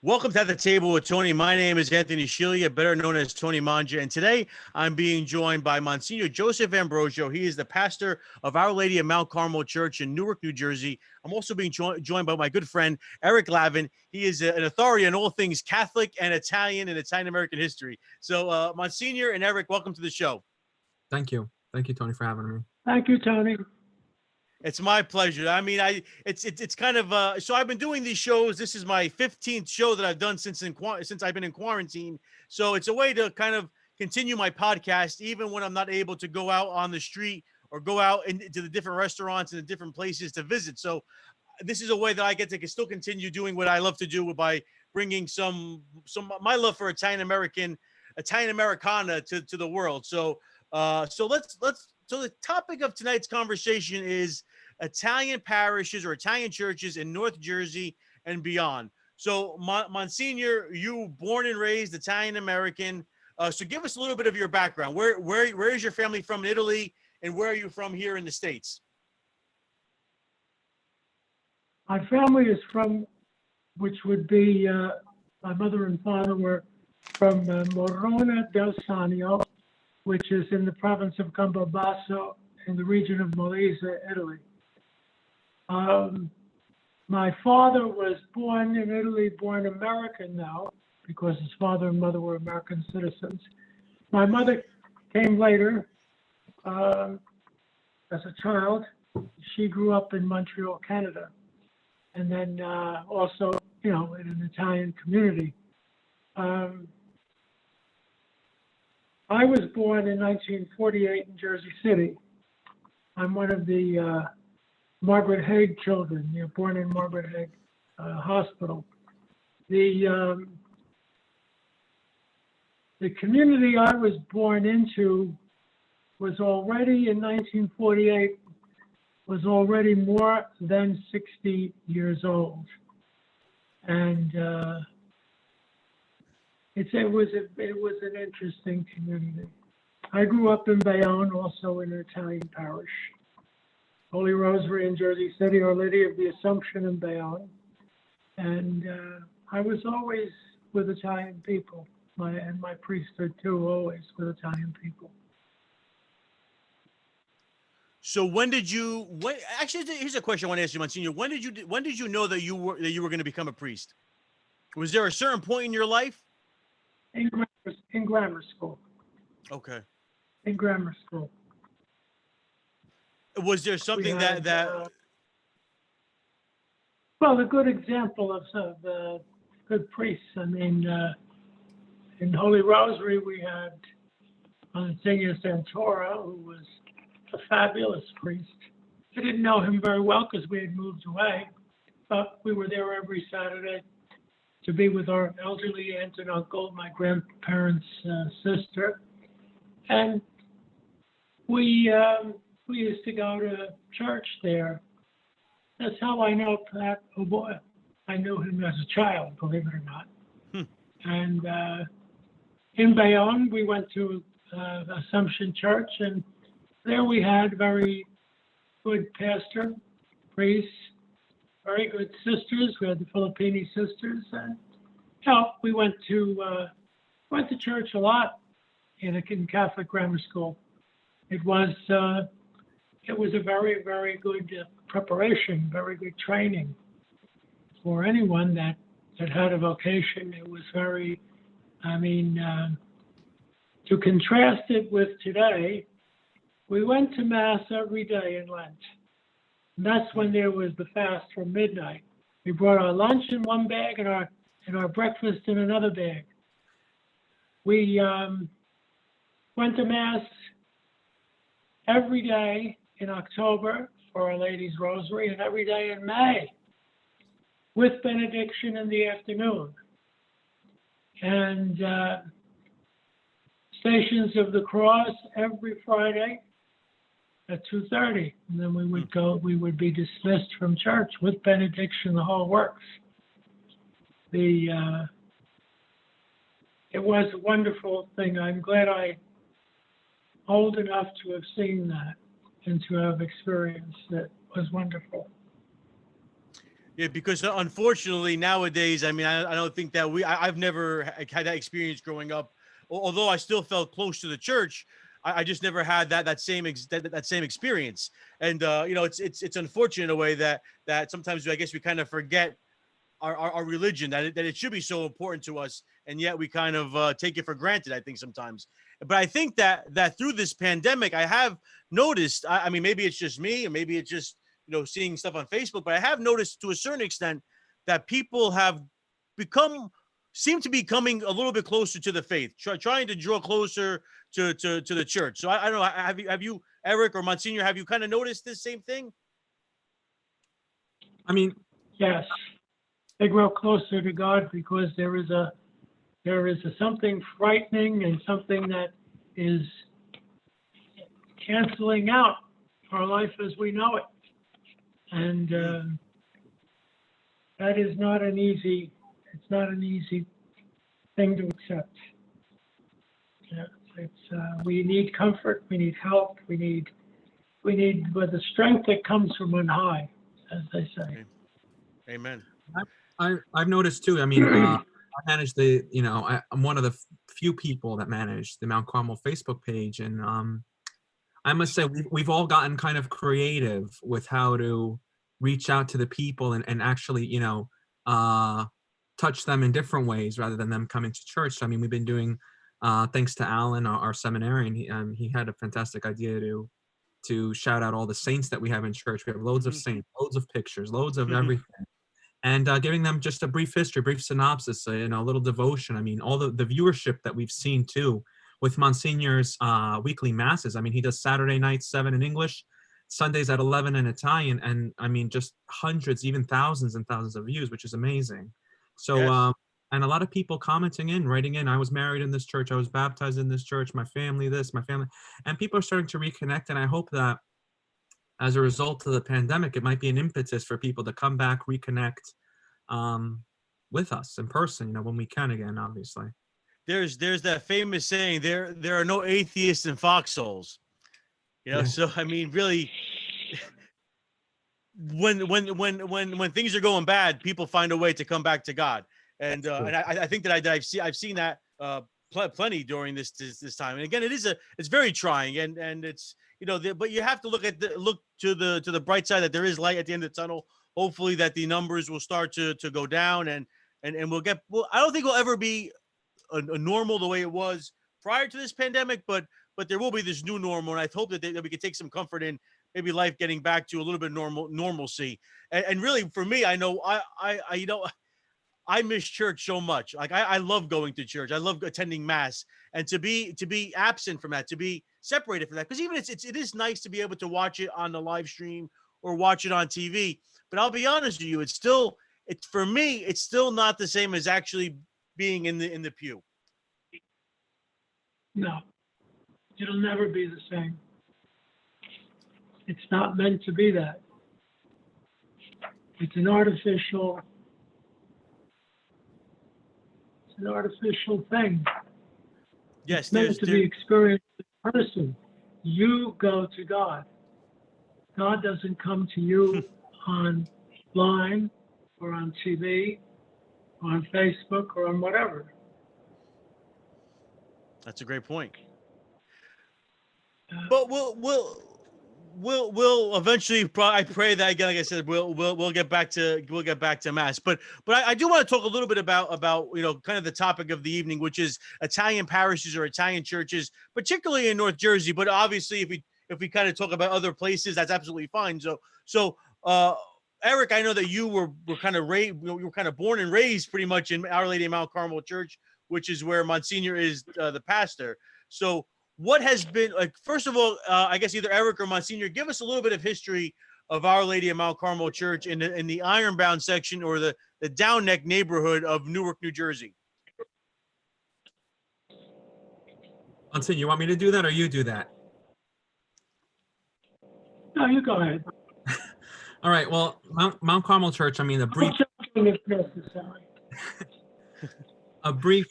Welcome to At the Table with Tony. My name is Anthony Scilia, better known as Tony Manja, and today I'm being joined by Monsignor Joseph Ambrosio. He is the pastor of Our Lady of Mount Carmel Church in Newark, New Jersey. I'm also being joined by my good friend Eric Lavin. He is an authority on all things Catholic and Italian and Italian-American history. So, Monsignor and Eric, welcome to the show. Thank you. Thank you, Tony, for having me. Thank you, Tony. It's my pleasure. I mean, it's kind of so I've been doing these shows. This is my 15th show that I've done since I've been in quarantine. So it's a way to kind of continue my podcast, even when I'm not able to go out on the street or go out into the different restaurants and the different places to visit. So this is a way that I get to still continue doing what I love to do by bringing some my love for Italian Americana to the world. So so the topic of tonight's conversation is Italian parishes or Italian churches in North Jersey and beyond. So, Monsignor, you born and raised Italian American. So, give us a little bit of your background. Where is your family from in Italy, and where are you from here in the States? My family is from, which would be my mother and father were from Morona del Sannio, which is in the province of Campobasso in the region of Molise, Italy. My father was born in Italy, born American now, because his father and mother were American citizens. My mother came later as a child. She grew up in Montreal, Canada, and then also, in an Italian community. I was born in 1948 in Jersey City. I'm one of the Margaret Haig children, born in Margaret Haig Hospital. The community I was born into was already, in 1948, was already more than 60 years old. And it was an interesting community. I grew up in Bayonne, also in an Italian parish. Holy Rosary in Jersey City, Our Lady of the Assumption in Bayonne. And I was always with Italian people, and my priesthood too, always with Italian people. So actually, here's a question I want to ask you, Monsignor. When did you know that you were going to become a priest? Was there a certain point in your life? In grammar school. Okay. In grammar school. Was there something that Well, a good example of good priests. I mean, in Holy Rosary, we had Monsignor Santora, who was a fabulous priest. I didn't know him very well because we had moved away, but we were there every Saturday to be with our elderly aunt and uncle, my grandparents' sister. And we used to go to church there. That's how I know Pat O'Boyle. I knew him as a child, believe it or not. And in Bayonne, we went to Assumption Church, and there we had very good pastor, priests, very good sisters. We had the Filippini sisters, and we went to church a lot in Catholic grammar school. It was a very, very good preparation, very good training for anyone that had a vocation. It was very, to contrast it with today, we went to Mass every day in Lent. And that's when there was the fast from midnight. We brought our lunch in one bag and our breakfast in another bag. We went to Mass every day in October for Our Lady's Rosary and every day in May with benediction in the afternoon. And Stations of the Cross every Friday at 2:30, and then we would be dismissed from church with benediction, the whole works. It was a wonderful thing. I'm glad I'm old enough to have seen that and to have experienced it. It was wonderful. Yeah, because unfortunately nowadays, I mean, I don't think that I've never had that experience growing up. Although I still felt close to the church, I just never had that same experience. And it's unfortunate in a way that sometimes I guess we kind of forget our religion, that it should be so important to us, and yet we kind of take it for granted, I think, sometimes. But I think that through this pandemic, I have noticed, I mean, maybe it's just me, or maybe it's just seeing stuff on Facebook, but I have noticed to a certain extent that people have become seem to be coming a little bit closer to the faith, trying to draw closer to the church. So I don't know, have you Eric or Monsignor, have you kind of noticed this same thing? I mean, Yes, they grow closer to God because there is a something frightening and something that is canceling out our life as we know it. And that is not an easy, it's not an easy thing to accept. Yeah, we need comfort, we need help, we need with the strength that comes from on high, as they say. Amen. I've noticed too. I mean, I manage I'm one of the few people that manage the Mount Carmel Facebook page, and I must say we've all gotten kind of creative with how to reach out to the people and actually touch them in different ways rather than them coming to church. So, I mean, we've been doing thanks to Alan, our seminarian. He had a fantastic idea to shout out all the saints that we have in church. We have loads of saints, loads of pictures, loads of everything. And giving them just a brief history, brief synopsis, a little devotion. I mean, all the viewership that we've seen too with Monsignor's weekly masses. I mean, he does Saturday nights 7 in English, Sundays at 11 in Italian, and I mean, just hundreds, even thousands and thousands of views, which is amazing. So, Yes. and a lot of people commenting writing in, I was married in this church, I was baptized in this church, my family this, my family, and people are starting to reconnect. And I hope that as a result of the pandemic, it might be an impetus for people to come back, reconnect with us in person, when we can again, obviously. There's that famous saying, there are no atheists in foxholes. Yeah. So I mean, really, when things are going bad, people find a way to come back to God, and I think that I've seen that plenty during this time. And again, it's very trying, and it's but you have to look to the bright side, that there is light at the end of the tunnel. Hopefully that the numbers will start to go down, and I don't think we'll ever be a normal the way it was prior to this pandemic, but there will be this new normal, and I hope that we can take some comfort in maybe life getting back to a little bit normalcy. And really, for me, I know I miss church so much. Like I love going to church. I love attending mass, and to be absent from that, to be separated from that, because even it is nice to be able to watch it on the live stream or watch it on TV. But I'll be honest with you, for me, it's still not the same as actually being in the pew. No, it'll never be the same. It's not meant to be that. It's an artificial thing. Yes, It's meant to be experienced in person. You go to God. God doesn't come to you online or on TV or on Facebook or on whatever. That's a great point. But we'll eventually. I pray that, again, like I said, we'll get back to mass. But I do want to talk a little bit about kind of the topic of the evening, which is Italian parishes or Italian churches, particularly in North Jersey. But obviously, if we kind of talk about other places, that's absolutely fine. So Eric, I know that you were kind of born and raised pretty much in Our Lady of Mount Carmel Church, which is where Monsignor is the pastor. So what has been, like, first of all, I guess either Eric or Monsignor, give us a little bit of history of Our Lady of Mount Carmel Church in the Ironbound section, or the Down Neck neighborhood of Newark, New Jersey. Monsignor, you want me to do that, or you do that? No, you go ahead. All right. Well, Mount Carmel Church. I mean, just a brief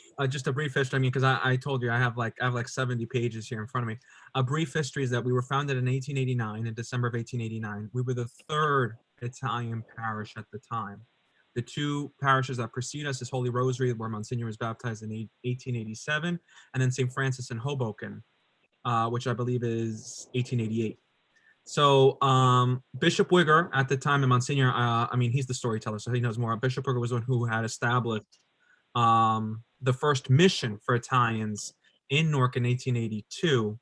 history. I mean, because I told you I have like 70 pages here in front of me. A brief history is that we were founded in 1889, in December of 1889. We were the third Italian parish at the time. The two parishes that precede us is Holy Rosary, where Monsignor was baptized in 1887, and then St. Francis in Hoboken, which I believe is 1888. So Bishop Wigger at the time, and Monsignor, I mean, he's the storyteller, so he knows more. Bishop Wigger was one who had established the first mission for Italians in Newark in 1882.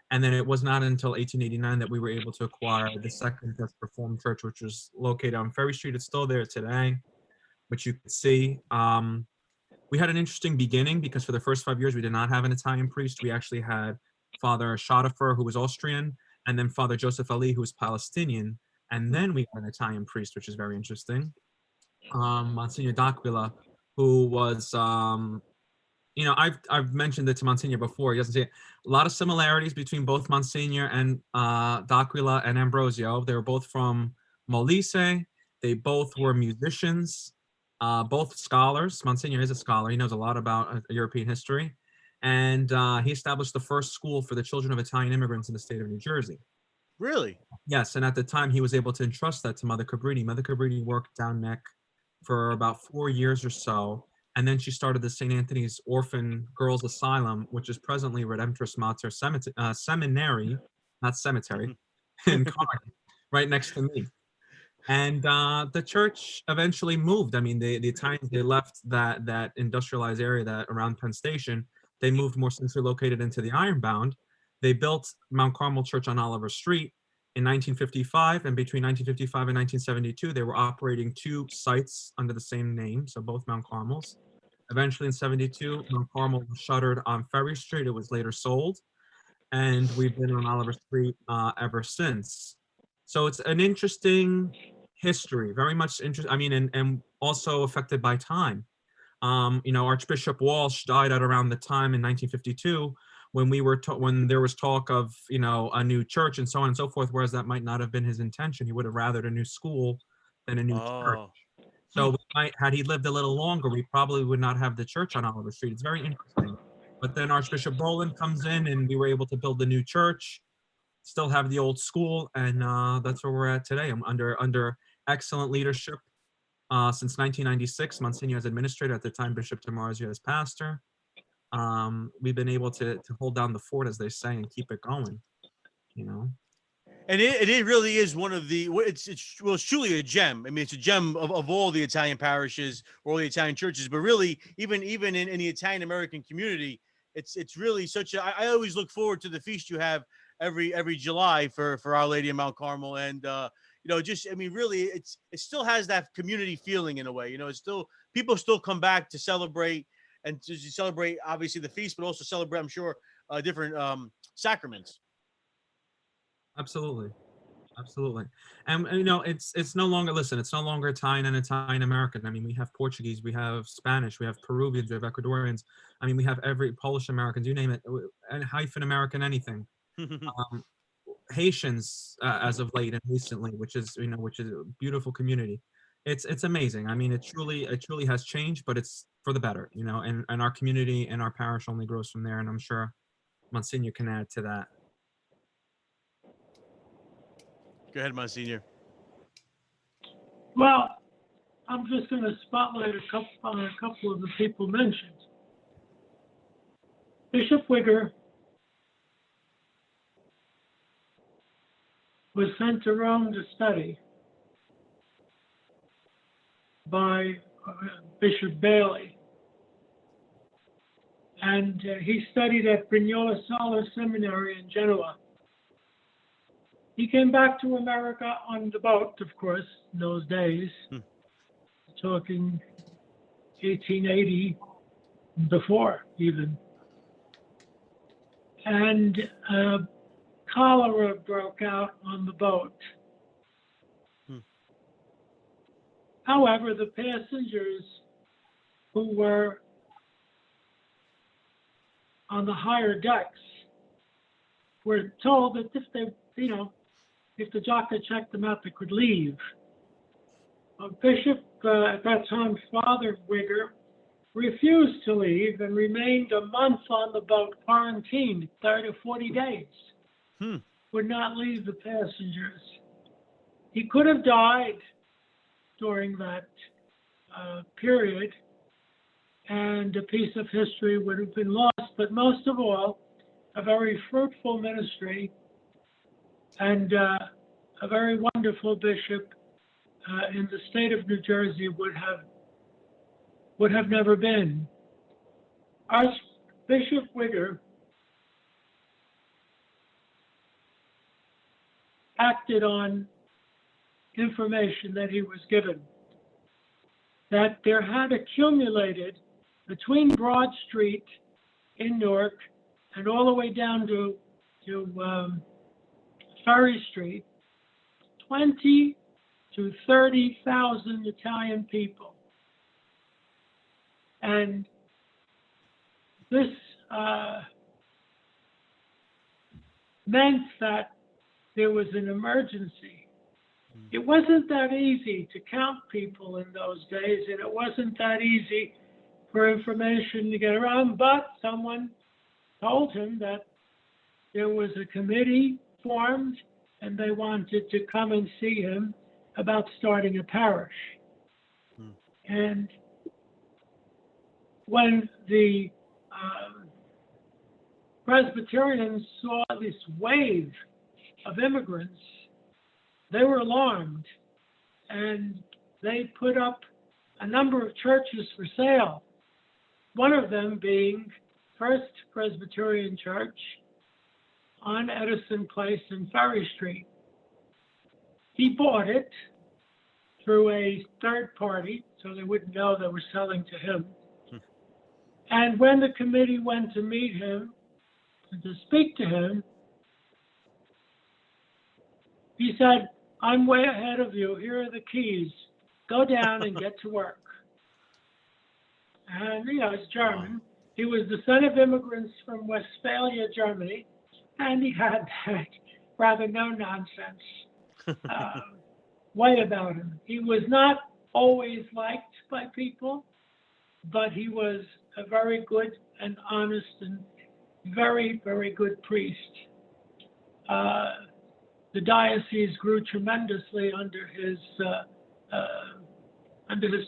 And then it was not until 1889 that we were able to acquire the Second Dutch Reformed Church, which was located on Ferry Street. It's still there today, which you can see. We had an interesting beginning because for the first 5 years, we did not have an Italian priest. We actually had Father Schadifer, who was Austrian, and then Father Joseph Ali, who was Palestinian. And then we had an Italian priest, which is very interesting. Monsignor D'Aquila, who was I've mentioned it to Monsignor before. He doesn't see it. A lot of similarities between both Monsignor and D'Aquila and Ambrosio. They were both from Molise. They both were musicians, both scholars. Monsignor is a scholar. He knows a lot about European history. And he established the first school for the children of Italian immigrants in the state of New Jersey. Really? Yes, and at the time he was able to entrust that to Mother Cabrini. Mother Cabrini worked down neck for about 4 years or so. And then she started the St. Anthony's Orphan Girls Asylum, which is presently Redemptoris Mater Seminary, not cemetery, in Carnegie, right next to me. And the church eventually moved. I mean, the Italians, they left that industrialized area that around Penn Station. They moved more centrally located into the Ironbound. They built Mount Carmel Church on Oliver Street in 1955, and between 1955 and 1972, they were operating two sites under the same name, so both Mount Carmels. Eventually in 72, Mount Carmel was shuttered on Ferry Street. It was later sold, and we've been on Oliver Street ever since. So it's an interesting history, very much interesting. I mean, and also affected by time. Archbishop Walsh died at around the time in 1952 when when there was talk of a new church and so on and so forth. Whereas that might not have been his intention. He would have rathered a new school than a new church. So had he lived a little longer, we probably would not have the church on Oliver Street. It's very interesting. But then Archbishop Boland comes in, and we were able to build the new church, still have the old school, and that's where we're at today. I'm under excellent leadership since 1996. Monsignor as administrator, at the time Bishop Demarzio as pastor. We've been able to hold down the fort, as they say, and keep it going. And it really is one of the, it's truly a gem. I mean, it's a gem of all the Italian parishes, or all the Italian churches, but really even in the Italian American community, it's really such a, I always look forward to the feast you have every July for Our Lady of Mount Carmel. And, really it still has that community feeling in a way, it's still, people still come back to celebrate and to celebrate obviously the feast, but also celebrate, I'm sure, different sacraments. Absolutely. And it's no longer, listen, it's no longer Italian and Italian American. I mean, we have Portuguese, we have Spanish, we have Peruvians, we have Ecuadorians. I mean, we have every Polish Americans, you name it, and hyphen American, anything. Haitians as of late and recently, which is a beautiful community. It's amazing. I mean, it truly has changed, but it's for the better, and our community and our parish only grows from there. And I'm sure Monsignor can add to that. Go ahead, Monsignor. Well, I'm just going to spotlight on a couple of the people mentioned. Bishop Wigger was sent to Rome to study by Bishop Bailey. And he studied at Brignola Sala Seminary in Genoa. He came back to America on the boat, of course, in those days, talking 1880, before even. And cholera broke out on the boat. However, the passengers who were on the higher decks were told that if they, if the doctor checked them out, they could leave. Bishop, at that time, Father Wigger, refused to leave and remained a month on the boat, quarantined 30 or 40 days. Would not leave the passengers. He could have died during that period, and a piece of history would have been lost. But most of all, a very fruitful ministry and a very wonderful bishop in the state of New Jersey would have never been. Archbishop Wigger acted on information that he was given, that there had accumulated between Broad Street in Newark and all the way down to Ferry Street, 20 to 30,000 Italian people. And this meant that there was an emergency. It wasn't that easy to count people in those days, and it wasn't that easy for information to get around, but someone told him that there was a committee formed and they wanted to come and see him about starting a parish. And when the Presbyterians saw this wave of immigrants, they were alarmed, and they put up a number of churches for sale. One of them being First Presbyterian Church on Edison Place in Ferry Street. He bought it through a third party, so they wouldn't know they were selling to him. And when the committee went to meet him and to speak to him, he said, "I'm way ahead of you. Here are the keys. Go down and get to work." And, he's German. He was the son of immigrants from Westphalia, Germany, and he had that rather no-nonsense way about him. He was not always liked by people, but he was a very good and honest and very, very good priest. The diocese grew tremendously under his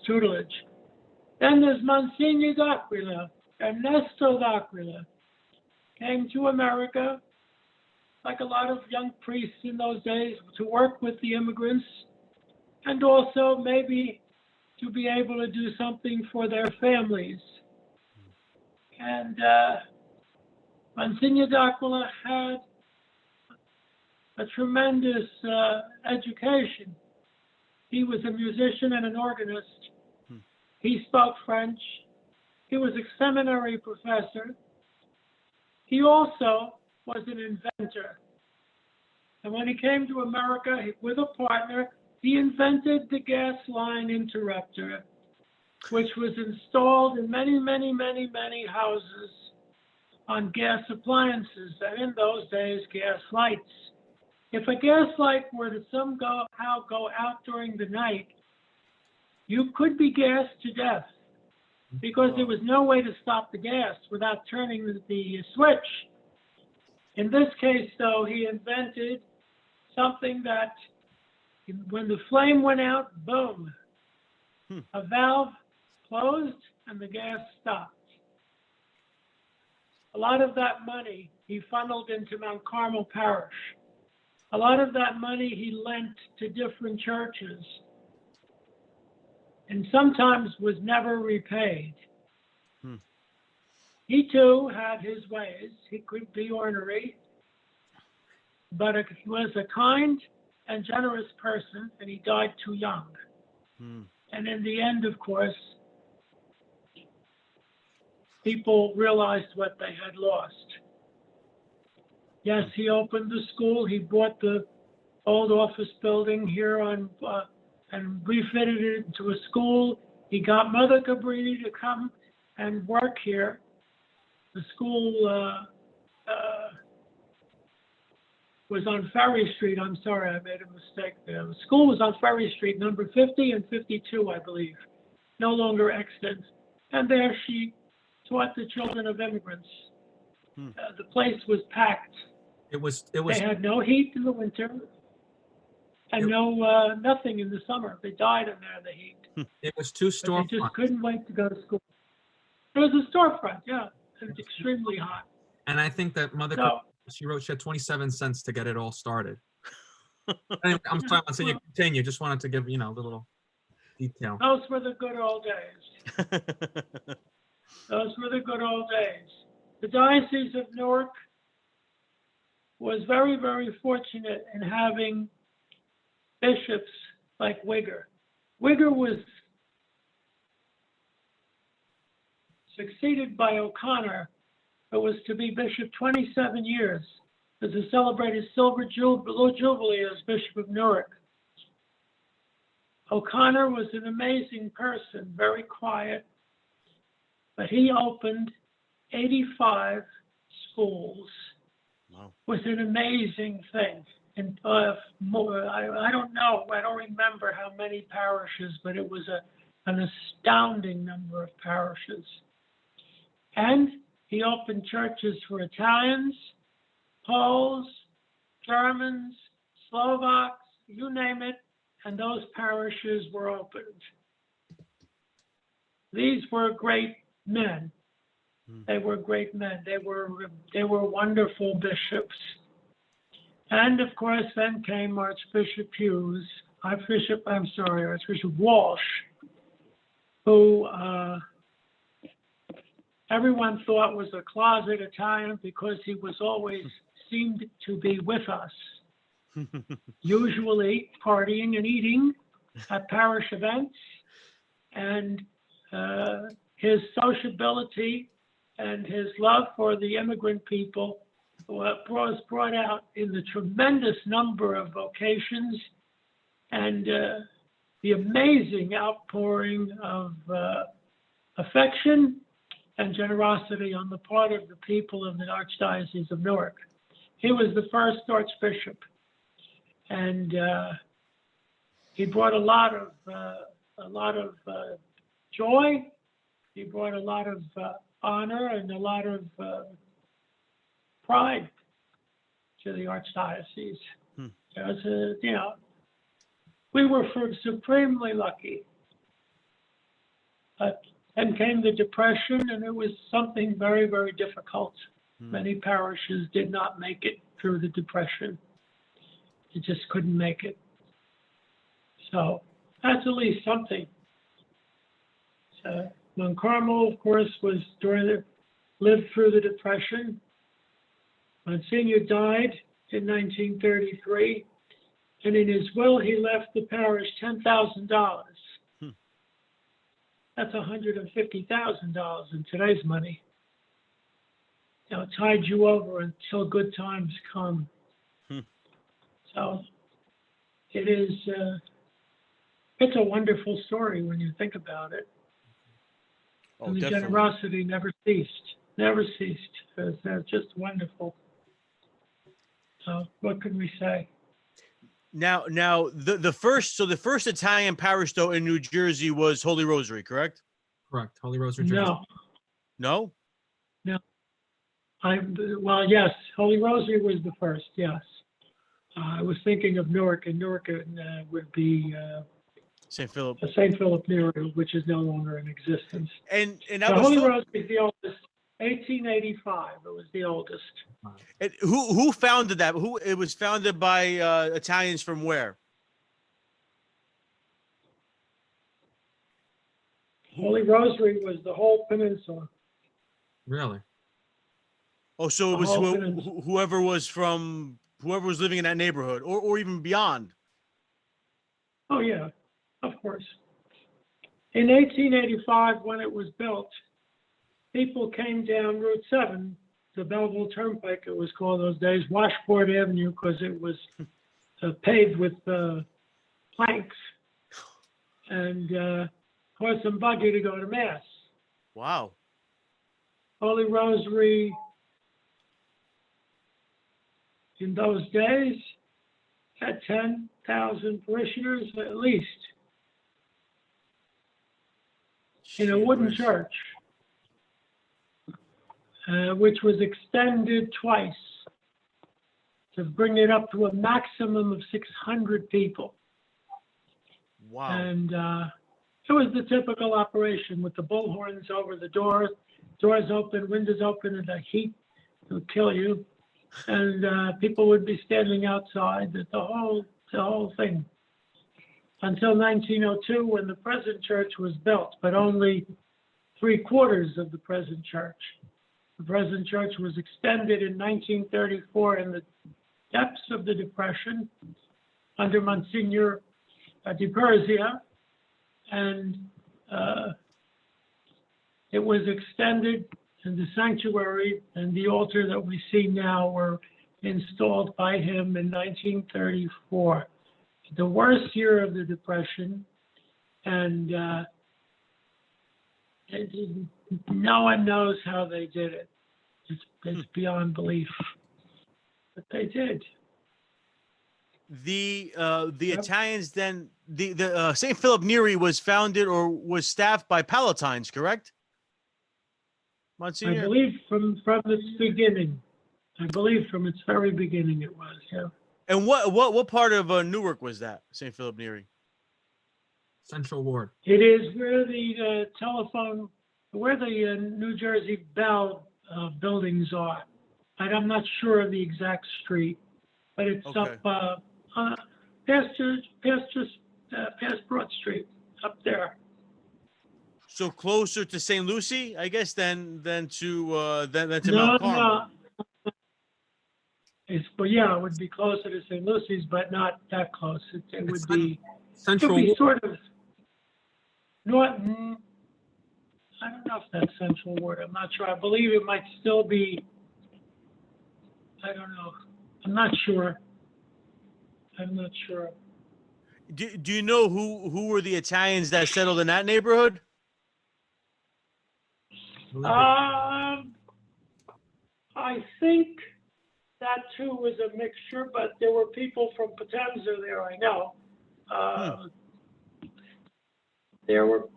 tutelage. Then there's Monsignor d'Aquila, Ernesto d'Aquila, came to America, like a lot of young priests in those days, to work with the immigrants and also maybe to be able to do something for their families. And Monsignor d'Aquila had a tremendous education. He was a musician and an organist. He spoke French. He was a seminary professor. He also was an inventor. And when he came to America with a partner, he invented the gas line interrupter, which was installed in many, many, many, many houses on gas appliances, and in those days, gas lights. If a gas light were to somehow go out during the night, you could be gassed to death because there was no way to stop the gas without turning the switch. In this case, though, he invented something that when the flame went out, boom, a valve closed and the gas stopped. A lot of that money he funneled into Mount Carmel Parish. A lot of that money he lent to different churches and sometimes was never repaid. He too had his ways. He could be ornery, but he was a kind and generous person, and he died too young. And in the end, of course, people realized what they had lost. Yes, he opened the school. He bought the old office building here on and refitted it into a school. He got Mother Cabrini to come and work here. The school was on Ferry Street. I'm sorry, I made a mistake there. The school was on Ferry Street, number 50 and 52, I believe, no longer extant. And there she taught the children of immigrants. The place was packed. It was. They had no heat in the winter. and nothing in the summer. They died in there in the heat. It was 2 But they just storefronts. couldn't wait to go to school. It was a storefront, yeah. It was extremely hot. And I think that Mother, So, she wrote she had 27 cents to get it all started. Anyway, I'm sorry, I'm saying you continue. Just wanted to give, a little detail. those were the good old days. Those were the good old days. The Diocese of Newark was very, very fortunate in having bishops like Wigger. Wigger was succeeded by O'Connor, who was to be bishop 27 years, as a celebrated silver jubilee as Bishop of Newark. O'Connor was an amazing person, very quiet, but he opened 85 schools. Wow. Was an amazing thing. And I don't know, I don't remember how many parishes, but it was an astounding number of parishes. And he opened churches for Italians, Poles, Germans, Slovaks, you name it, and those parishes were opened. These were great men. They were great men. They were wonderful bishops. And of course, then came Archbishop Walsh, who everyone thought was a closet Italian because he was always seemed to be with us, usually partying and eating at parish events, and his sociability and his love for the immigrant people was brought out in the tremendous number of vocations and the amazing outpouring of affection and generosity on the part of the people of the Archdiocese of Newark. He was the first archbishop, and he brought a lot of joy. He brought a lot of honor and a lot of pride to the Archdiocese. We were supremely lucky. But then came the Depression, and it was something very, very difficult. Many parishes did not make it through the Depression. They just couldn't make it. So that's at least something. Mount Carmel, of course, lived through the Depression. Monsignor died in 1933, and in his will, he left the parish $10,000. That's $150,000 in today's money. Tide you over until good times come. So it is, it's a wonderful story when you think about it. And the Definitely. generosity never ceased. It's just wonderful. So what could we say? Now the first Italian parish though in New Jersey was Holy Rosary, correct? Correct. Holy Rosary. Jersey. No. Well, yes, Holy Rosary was the first. Yes, I was thinking of Newark, and Newark would be St. Philip. St. Philip Neri, which is no longer in existence. And So that was Holy Rosary is the oldest. 1885. It was the oldest. And who founded that? It was founded by Italians from where? Holy Rosary was the whole peninsula. Really? Oh, so it was whoever was living in that neighborhood, or even beyond. Oh yeah, of course. In 1885, when it was built, people came down Route 7, the Belleville Turnpike, it was called those days, Washboard Avenue, because it was paved with planks, and horse and buggy to go to Mass. Wow. Holy Rosary in those days had 10,000 parishioners at least in a wooden church, which was extended twice to bring it up to a maximum of 600 people. Wow. And it was the typical operation with the bullhorns over the doors open, windows open, and the heat would kill you. And people would be standing outside, the whole thing. Until 1902, when the present church was built, but only 3/4 of the present church. The present church was extended in 1934 in the depths of the Depression under Monsignor Di Perzia, and it was extended, and the sanctuary and the altar that we see now were installed by him in 1934. The worst year of the Depression, and no one knows how they did it. It's beyond belief, but they did. The Yep. Italians then, the St. Philip Neri was founded or was staffed by Palatines, correct? I Monsignor? believe from its beginning. I believe from its very beginning it was, yeah. And what part of Newark was that, St. Philip Neri? Central Ward. It is where the New Jersey Bell buildings are. I'm not sure of the exact street, but it's Okay. up past Broad Street, up there. So closer to St. Lucie, I guess, than to No, Mount Carmel. no. It would be closer to St. Lucie's, but not that close. It would be. Central Could be Ward. sort of north. I don't know if that's Central Ward. I'm not sure. I believe it might still be. I don't know. I'm not sure. Do you know who were the Italians that settled in that neighborhood? I think that too was a mixture, but there were people from Potenza there. I know. There were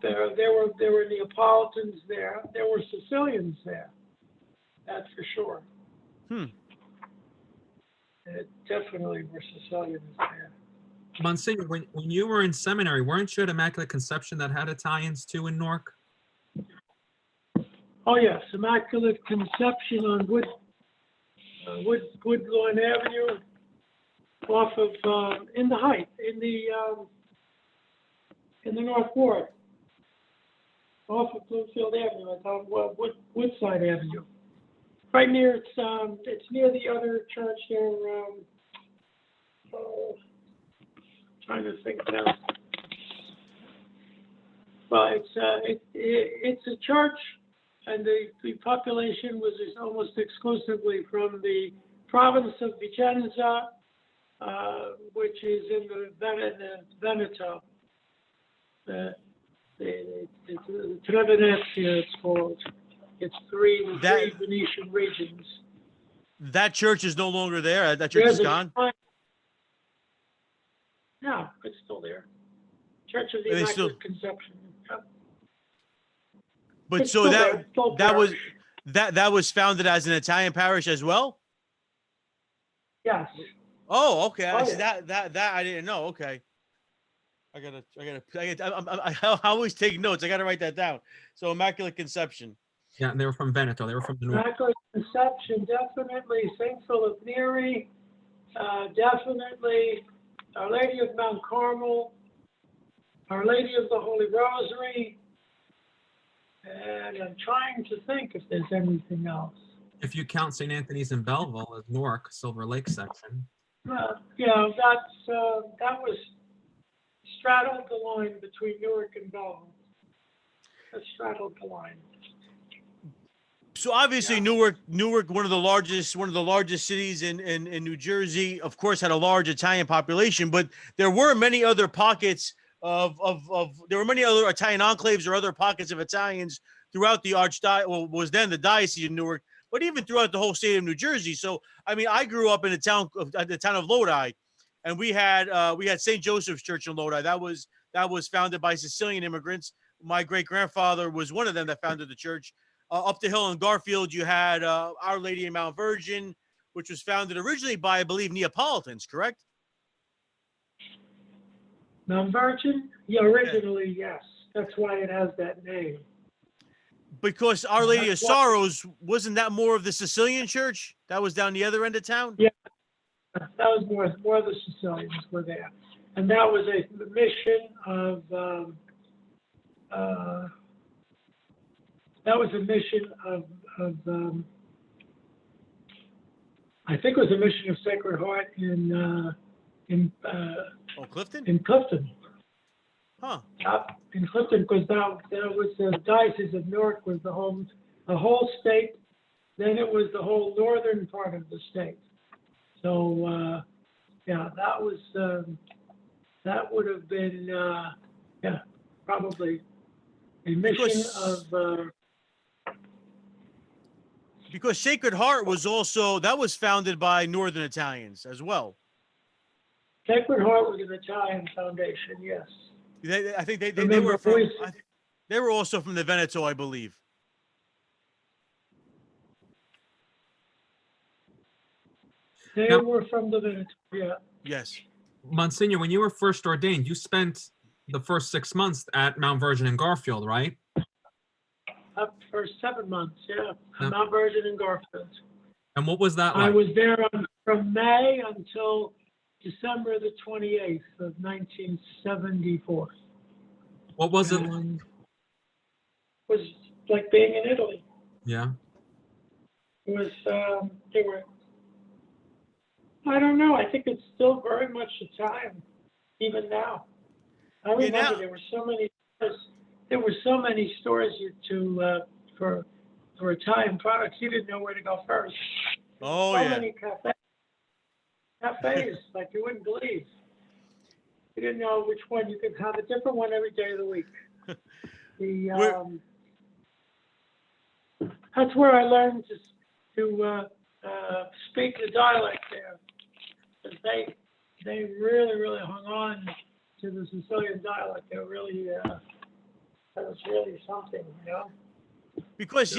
Neapolitans there. There were Sicilians there. That's for sure. Definitely were Sicilians there. Monsignor, when you were in seminary, weren't you at Immaculate Conception that had Italians too in Newark? Oh yes, Immaculate Conception on Woodlawn Avenue, off of in the Height, in the North Ward, off of Bloomfield Avenue, on Woodside Avenue, right near it's near the other church there. Trying to think now. Well, it's a church. And the population was almost exclusively from the province of Vicenza, which is in the Veneto. The Trevenezia, it's called. It's three Venetian regions. That church is no longer there. That church is gone. No, it's still there. Church of the They Immaculate Conception. Yep. But It's so still there. It's still that was parish. that was founded as an Italian parish as well. Yes. Oh, okay. Oh, See, yeah. that I didn't know. Okay. I always take notes. I gotta write that down. So Immaculate Conception. Yeah, and they were from Veneto. They were from the North. Immaculate Conception, definitely. St. Philip Neri, definitely. Our Lady of Mount Carmel, Our Lady of the Holy Rosary, and I'm trying to think if there's anything else. If you count St. Anthony's in Belleville as Newark, Silver Lake section. Yeah, that was straddled the line between Newark and Belleville. That straddled the line. So obviously Yeah. Newark, one of the largest cities in New Jersey, of course, had a large Italian population, but there were many other pockets there were many other Italian enclaves or other pockets of Italians throughout the was then the Diocese of Newark, but even throughout the whole state of New Jersey. So, I mean, I grew up in the town of Lodi, and we had St. Joseph's Church in Lodi. That was founded by Sicilian immigrants. My great grandfather was one of them that founded the church. Up the hill in Garfield, you had Our Lady of Mount Virgin, which was founded originally by, I believe, Neapolitans, correct? Mount Virgin? Yeah, originally, yes. That's why it has that name. Because Our Lady of That's why- Sorrows, wasn't that more of the Sicilian church? That was down the other end of town? Yeah. That was more of the Sicilians were there. And that was a mission of, I think it was a mission of Sacred Heart in Clifton? in Clifton. Huh. In Clifton, because that was the Diocese of Newark was the whole state. Then it was the whole northern part of the state. So, yeah, that would have been, probably a mission Because Sacred Heart was also, that was founded by Northern Italians as well. Sacred Heart was an Italian foundation, yes. I think they Remember, were from, they were also from the Veneto, I believe. They Now- were from the Veneto, yeah. Yes. Monsignor, when you were first ordained, you spent the first 6 months at Mount Virgin in Garfield, right? Up for 7 months, yeah. Yeah. Mount Virgin and Garfield. And what was that I like? was there from May until December the 28th of 1974. What was it? And it was like being in Italy. Yeah. It was, I don't know, I think it's still very much Italian, even now. I remember now- there were so many stores for Italian products, you didn't know where to go first. Oh, So yeah. many cafes, like you wouldn't believe. You didn't know which one, you could have a different one every day of the week. That's where I learned to speak the dialect there. 'Cause they really hung on to the Sicilian dialect. They really, that was really something, you know? Because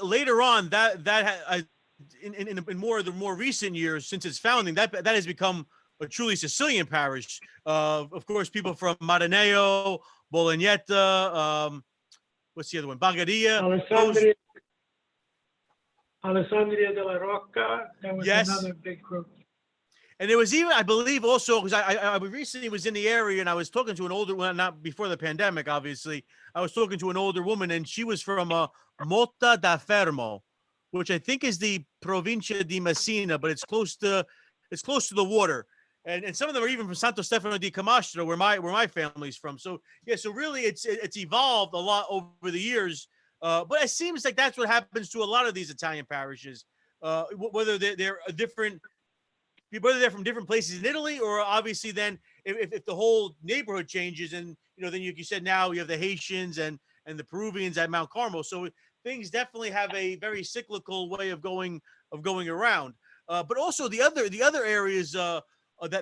later on in more of the more recent years since its founding, that has become a truly Sicilian parish. Of course, people from Maranello, Bolognetta, what's the other one? Bagadia. Alessandria della Rocca, that was Yes. another big group. And there was even, I believe, also because I recently was in the area and I was talking to an older, well, not before the pandemic, obviously. I was talking to an older woman and she was from Motta da Fermo, which I think is the Provincia di Messina, but it's close to the water. And some of them are even from Santo Stefano di Camastro, where my family's from. So yeah, so really it's evolved a lot over the years. But it seems like that's what happens to a lot of these Italian parishes, whether they're different. Whether they're from different places in Italy, or obviously then if the whole neighborhood changes, and then you said now you have the Haitians and the Peruvians at Mount Carmel, so things definitely have a very cyclical way of going around. But also the other areas that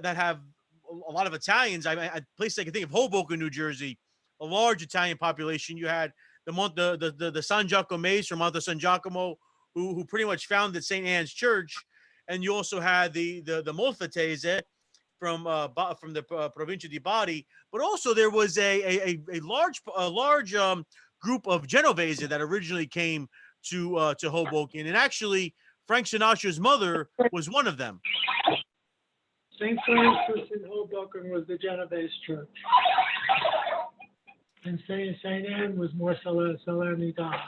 have a lot of Italians. A place I can think of, Hoboken, New Jersey, a large Italian population. You had the San Giacome's from Monte San Giacomo, who pretty much founded St. Anne's Church. And you also had the Molfettese from the Provincia di Bari, but also there was a large group of Genovese that originally came to Hoboken, and actually Frank Sinatra's mother was one of them. St. Francis in Hoboken was the Genovese church, and St. Anne was more Salernitana.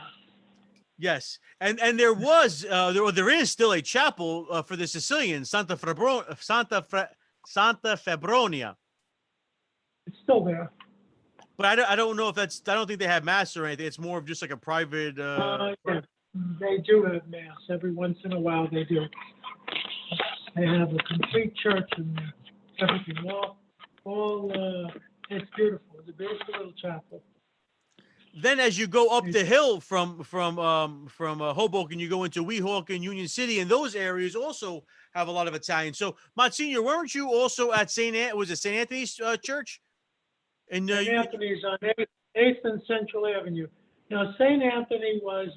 Yes, and there was there is still a chapel for the Sicilians, Santa Febronia. It's still there. But I don't know if I don't think they have mass or anything. It's more of just like a private. Yeah. They do have mass every once in a while. They do. They have a complete church and everything. All it's beautiful. It's a beautiful little chapel. Then, as you go up the hill from Hoboken, you go into Weehawken, Union City, and those areas also have a lot of Italian. So, Monsignor, weren't you also at was it St. Anthony's Church? And St. Anthony's on 8th and Central Avenue. Now, St. Anthony was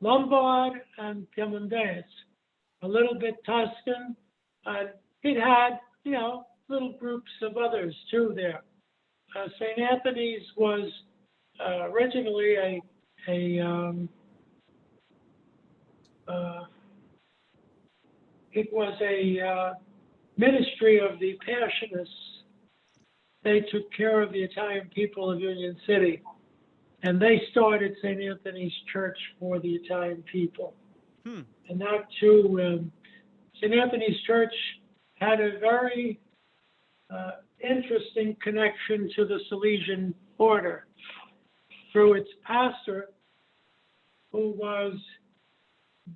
Lombard and Piemontese. a little bit Tuscan. It had, little groups of others too there. St. Anthony's was originally it was a ministry of the Passionists. They took care of the Italian people of Union City, and they started St. Anthony's Church for the Italian people. And that too, St. Anthony's Church had a very interesting connection to the Salesian order through its pastor, who was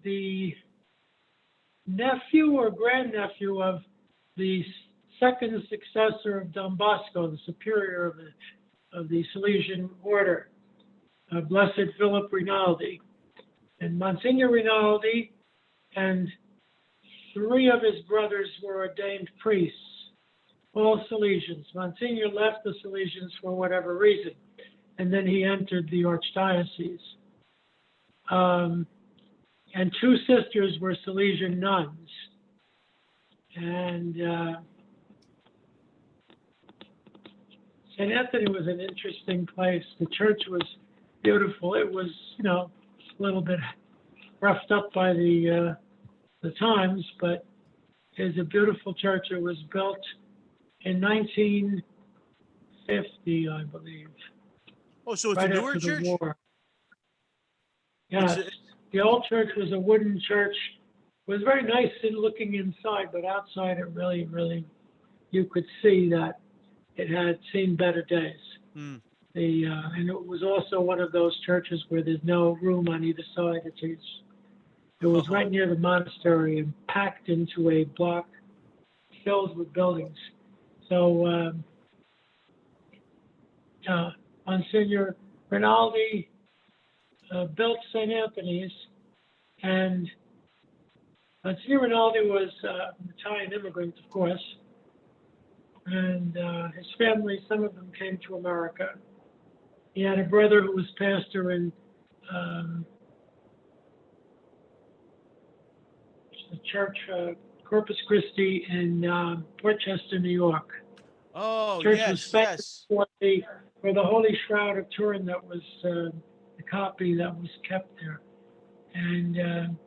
the nephew or grandnephew of the second successor of Don Bosco, the superior of the Salesian order, Blessed Philip Rinaldi. And Monsignor Rinaldi and 3 of his brothers were ordained priests, all Salesians. Monsignor left the Salesians for whatever reason, and then he entered the archdiocese. And 2 sisters were Salesian nuns. And St. Anthony was an interesting place. The church was beautiful. It was, a little bit roughed up by the times, but it was a beautiful church. It was built in 1950, I believe. Oh, so it's right a newer after the church? war. Yes. The old church was a wooden church. It was very nice in looking inside, but outside it really, you could see that it had seen better days. And it was also one of those churches where there's no room on either side to teach. It was right near the monastery and packed into a block filled with buildings. So Monsignor Rinaldi built St. Anthony's, and Monsignor Rinaldi was an Italian immigrant, of course, and his family, some of them came to America. He had a brother who was pastor in the church, Corpus Christi in Portchester, New York. Oh, Church yes, was famous for the Holy Shroud of Turin that was the copy that was kept there. And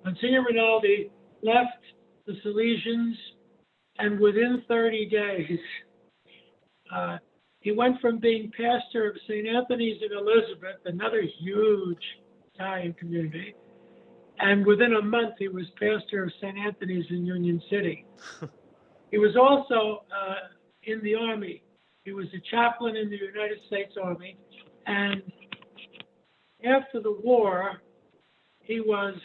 Monsignor Rinaldi left the Salesians, and within 30 days, he went from being pastor of St. Anthony's in Elizabeth, another huge Italian community, and within a month he was pastor of St. Anthony's in Union City. He was also in the Army. He was a chaplain in the United States Army, and after the war, he was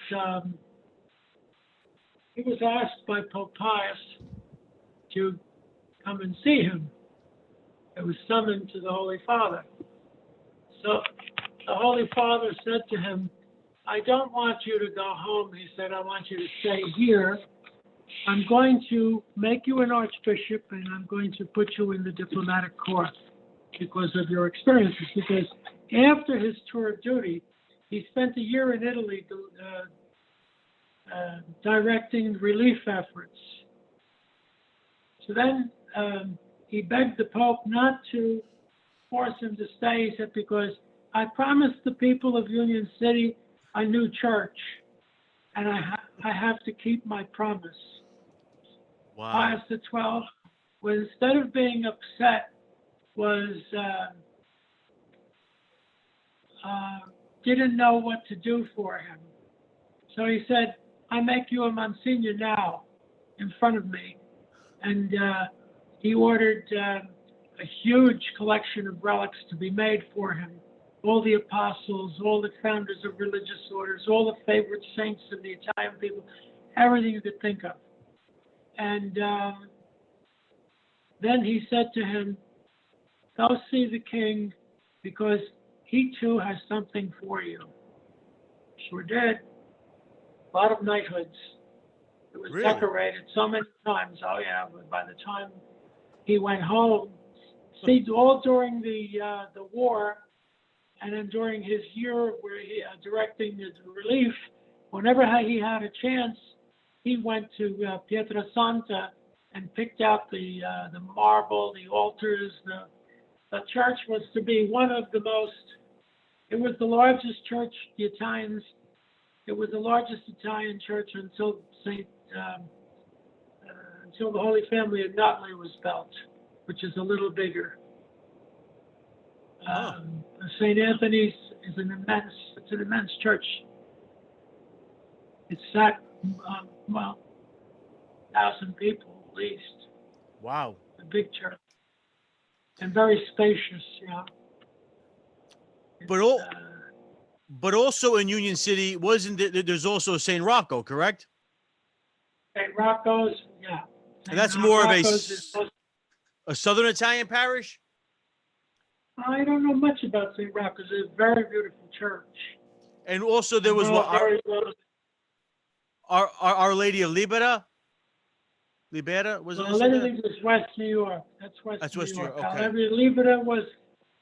asked by Pope Pius to come and see him. It was summoned to the Holy Father. So the Holy Father said to him, I don't want you to go home. He said, I want you to stay here. I'm going to make you an archbishop, and I'm going to put you in the diplomatic corps because of your experiences. Because after his tour of duty, he spent a year in Italy directing relief efforts. So then he begged the Pope not to force him to stay. He said, because I promised the people of Union City a new church, and I have to keep my promise. Wow. Pius XII, instead of being upset, didn't know what to do for him. So he said, I make you a Monsignor now in front of me. And he ordered a huge collection of relics to be made for him. All the apostles, all the founders of religious orders, all the favorite saints of the Italian people, everything you could think of. And then he said to him, go see the king because he too has something for you. Sure did. A lot of knighthoods. It was Really? decorated so many times. Oh yeah, but by the time he went home, see, all during the war, and then during his year where he directing the relief, whenever he had a chance, he went to Pietrasanta and picked out the marble, the altars. The church was to be one of the most. It was the largest church. The Italians. It was the largest Italian church until until the Holy Family at Notley was built, which is a little bigger. St. Anthony's is an immense church. It's sat, 1,000 people at least. Wow. A big church. And very spacious, yeah. But also in Union City, there's also St. Rocco, correct? St. Rocco's, yeah. And that's more Rocco's of a Southern Italian parish? I don't know much about St. Rocco's. It's a very beautiful church. And also there was what? Our Lady of Libera? Libera? Was it? Well, everything was West New York. That's West New York. Okay. Libera was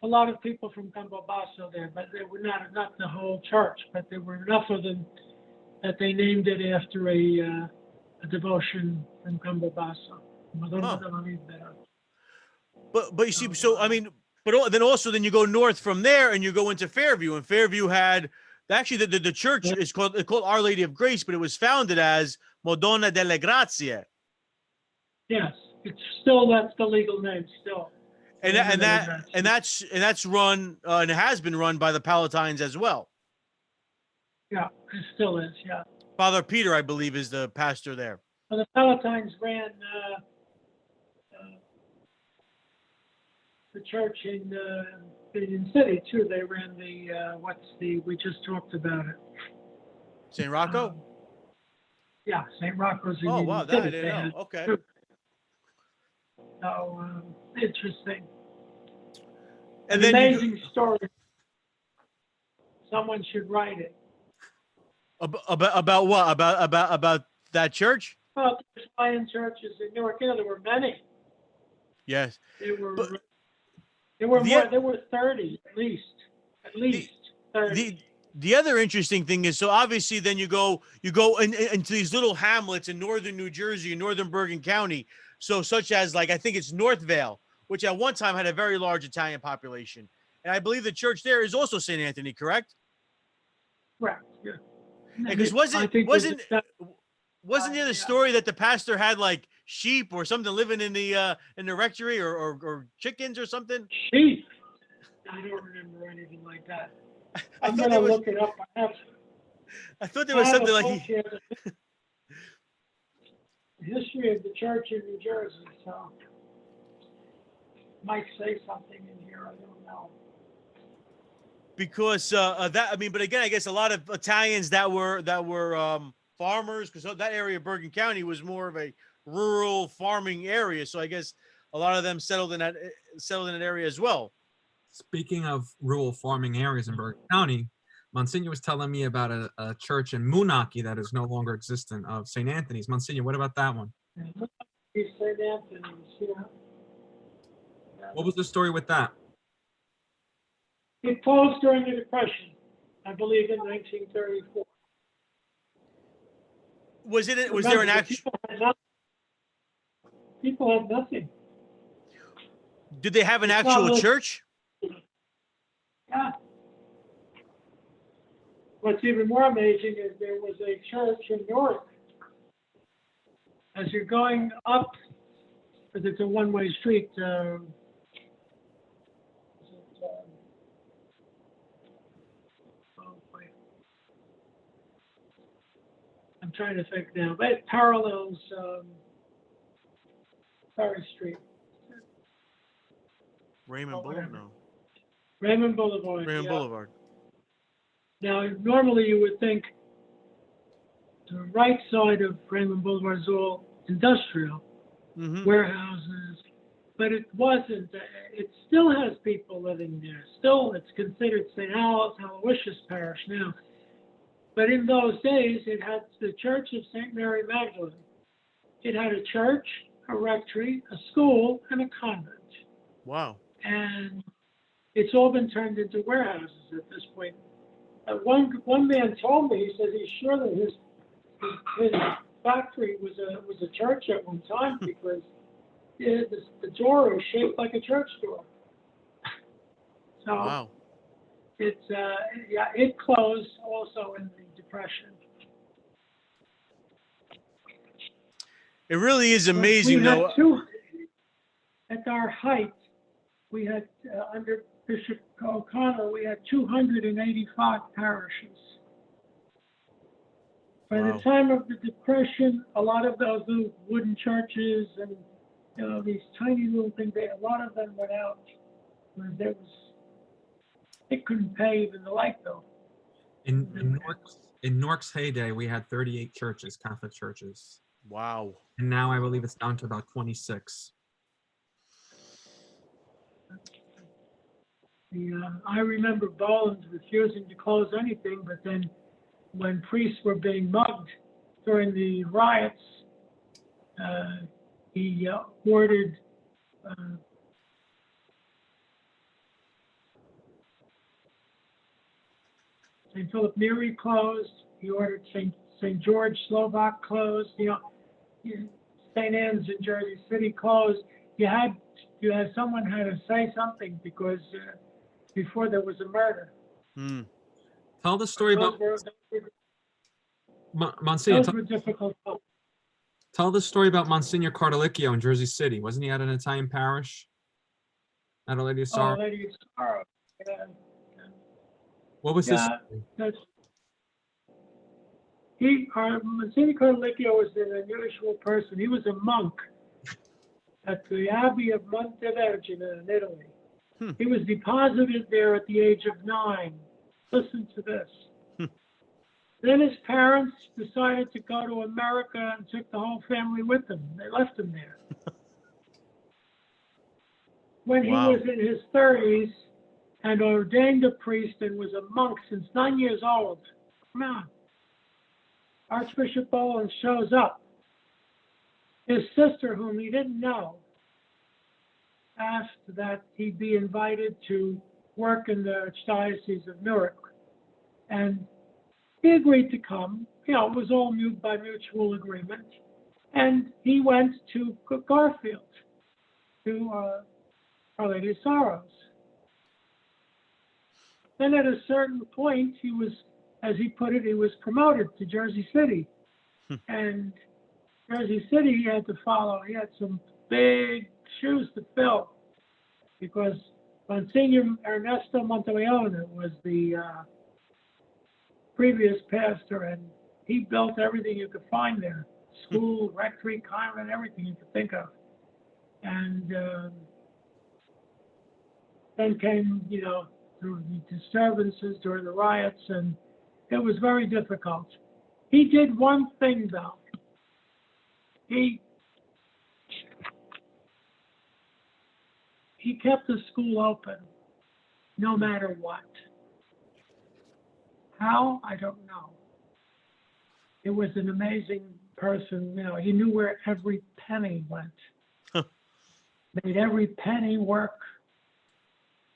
a lot of people from Campobasso there, but they were not the whole church, but there were enough of them that they named it after a devotion from Campobasso. But you see, so I mean, then you go north from there and you go into Fairview, and Fairview had actually the church is called Our Lady of Grace, but it was founded as Madonna delle Grazie. Yes, that's the legal name still. And that's run and it has been run by the Palatines as well. Yeah, it still is. Yeah. Father Peter, I believe, is the pastor there. Well, the Palatines ran the church in Union City too. They ran we just talked about it. St. Rocco? Yeah, St. Rocco's in Union wow, City. I didn't know. Okay. So interesting. And An then amazing story. Someone should write it. About what? About that church? Well, the Italian churches in Newark, there were many. Yes. There were 30 at least. At least 30. The other interesting thing is, so obviously then you go into these little hamlets in northern New Jersey and northern Bergen County. So such as I think it's Northvale, which at one time had a very large Italian population. And I believe the church there is also St. Anthony, correct? Correct, yeah. Because wasn't there the story that the pastor had sheep or something living in the rectory or chickens or something? Sheep? I don't remember anything like that. I'm going to look it up. I thought there was something like history of the church in New Jersey, so might say something in here. I don't know. Because but again, I guess a lot of Italians that were farmers, because that area of Bergen County was more of a rural farming area. So I guess a lot of them settled in that area as well. Speaking of rural farming areas in Bergen County, Monsignor was telling me about a church in Moonachie that is no longer existent, of St. Anthony's. Monsignor, what about that one? St. Anthony's, yeah. What was the story with that? It closed during the Depression, I believe, in 1934. Was there an actual? People had nothing. Did they have an actual church? Yeah. What's even more amazing is there was a church in Newark. As you're going up, because it's a one-way street. I'm trying to think now, but it parallels Ferry Street. Raymond Boulevard? No. Raymond Boulevard. Raymond Boulevard. Now, normally you would think the right side of Raymond Boulevard is all industrial, warehouses, but it wasn't. It still has people living there. Still, it's considered St. Aloysius Parish now. But in those days, it had the Church of St. Mary Magdalene. It had a church, a rectory, a school, and a convent. Wow. And it's all been turned into warehouses at this point. One man told me, he said he's sure that his factory was a church at one time because the door is shaped like a church door. So Wow. it's yeah, it closed also in the Depression. It really is But amazing, we had though. at our height, we had under Bishop O'Connell, we had 285 parishes. By Wow. the time of the Depression, a lot of those little wooden churches and these tiny little things, a lot of them went out. They couldn't pay even the light bill. In Newark's heyday, we had 38 churches, Catholic churches, Wow. and now I believe it's down to about 26. I remember Boland refusing to close anything, but then when priests were being mugged during the riots, he ordered St. Philip Neri closed. He ordered St. George Slovak closed. St. Anne's in Jersey City closed. Someone had to say something because before there was a murder. Hmm. Tell the story about Monsignor. Those were difficult. Tell the story about Monsignor Cardalicchio in Jersey City. Wasn't he at an Italian parish? At a Lady of Sorrow? Oh, Lady of Sorrow. Yeah. What was his Yeah, story? Monsignor Cardalicchio was an unusual person. He was a monk at the Abbey of Montevergine in Italy. He was deposited there at the age of 9. Listen to this. Then his parents decided to go to America and took the whole family with them. They left him there. When Wow. he was in his 30s and ordained a priest and was a monk since 9 years old, come on, Archbishop Boland shows up. His sister, whom he didn't know, asked that he be invited to work in the Archdiocese of Newark. And he agreed to come. It was all by mutual agreement. And he went to Garfield, to Our Lady of Sorrows. Then at a certain point, he was, as he put it, he was promoted to Jersey City. And Jersey City, he had to follow. He had some big shoes to fill because Monsignor Ernesto Monteleone was the previous pastor, and he built everything you could find there. School, rectory, convent, everything you could think of. And then came, through the disturbances during the riots, and it was very difficult. He did one thing, though. He kept the school open, no matter what. How? I don't know. It was an amazing person. He knew where every penny went. Made every penny work.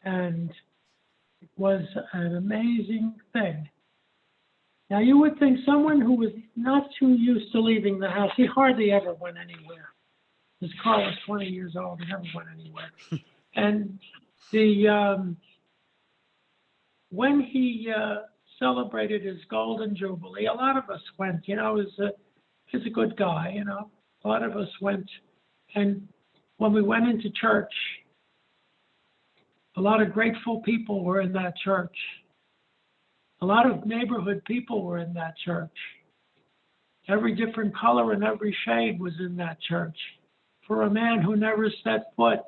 And it was an amazing thing. Now, you would think someone who was not too used to leaving the house, he hardly ever went anywhere. His car was 20 years old. He never went anywhere. And when he celebrated his Golden Jubilee, a lot of us went. He's a good guy, A lot of us went. And when we went into church, a lot of grateful people were in that church. A lot of neighborhood people were in that church. Every different color and every shade was in that church for a man who never set foot.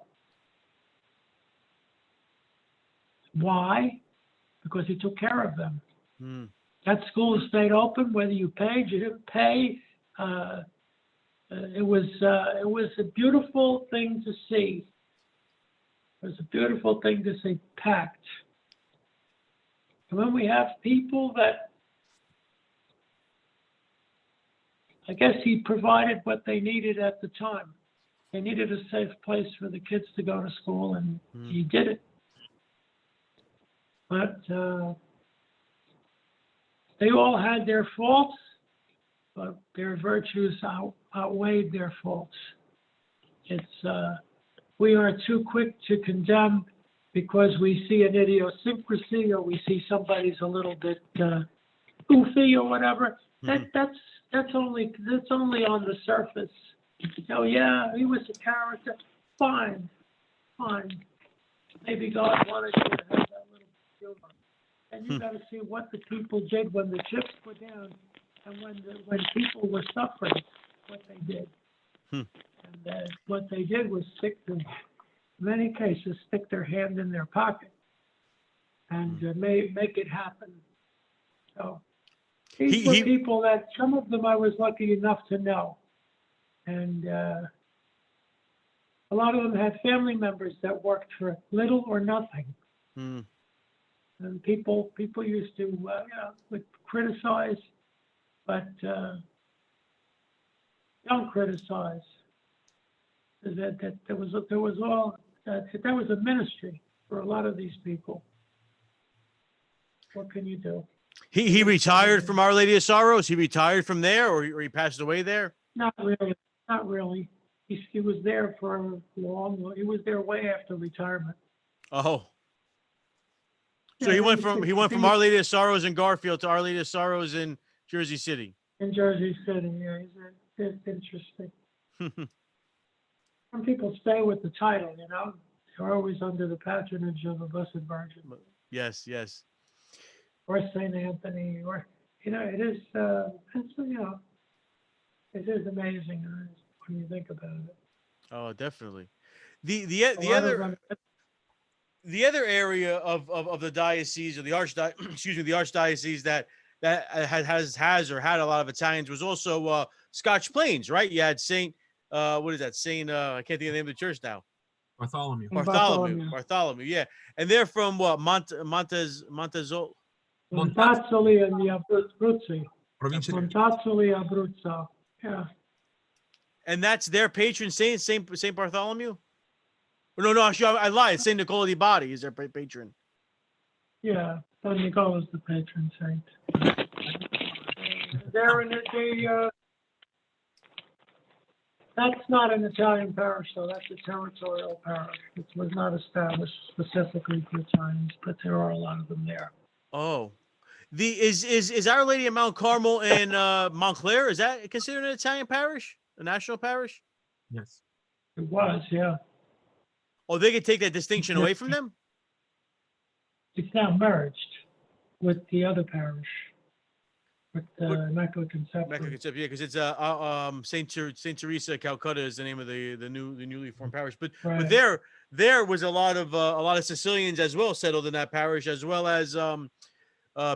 Why? Because he took care of them. That school stayed open, whether you paid, you didn't pay. It was a beautiful thing to see. It was a beautiful thing to see packed. And when we have people that, I guess he provided what they needed at the time. They needed a safe place for the kids to go to school, and he did it. But they all had their faults, but their virtues outweighed their faults. We are too quick to condemn because we see an idiosyncrasy or we see somebody's a little bit goofy or whatever. That's only on the surface. Oh yeah, he was a character. Fine. Maybe God wanted you to have that little humor. And you got to see what the people did when the chips were down, and when people were suffering, what they did. And what they did was in many cases, stick their hand in their pocket and make it happen. So these were people that some of them I was lucky enough to know, and a lot of them had family members that worked for little or nothing. And people used to would criticize, but don't criticize. That was a ministry for a lot of these people. What can you do? He retired from Our Lady of Sorrows. He retired from there, or he passed away there. Not really. He was there for long. He was there way after retirement. Oh. So Yeah, he went from Our Lady of Sorrows in Garfield to Our Lady of Sorrows in Jersey City. In Jersey City, yeah, it's interesting. Some people stay with the title, you know. They're always under the patronage of the Blessed Virgin. Yes. Or Saint Anthony, or it is it is amazing when you think about it. Oh, definitely. The other area of the diocese, or the archdiocese that has or had a lot of Italians was also Scotch Plains, right? You had Saint what is that? Saint I can't think of the name of the church now. Bartholomew. Bartholomew, yeah. And they're from what? Montazzoli and the Abruzzi. Provincia di- Montazzoli, Abruzzo. Yeah. And that's their patron saint, Saint Bartholomew? No, actually, I lied. Saint Nicola di Bari is their patron. Yeah, San Nicola's the patron saint. They're in that's not an Italian parish, though. That's a territorial parish. It was not established specifically for Italians, but there are a lot of them there. Oh, is Our Lady of Mount Carmel in Montclair? Is that considered an Italian parish, a national parish? Yes. It was, yeah. Oh, they could take that distinction away from them? It's now merged with the other parish, with Immaculate Conception. Yeah, because it's Saint Teresa Calcutta is the name of the newly formed parish. But there was a lot of Sicilians as well settled in that parish, as well as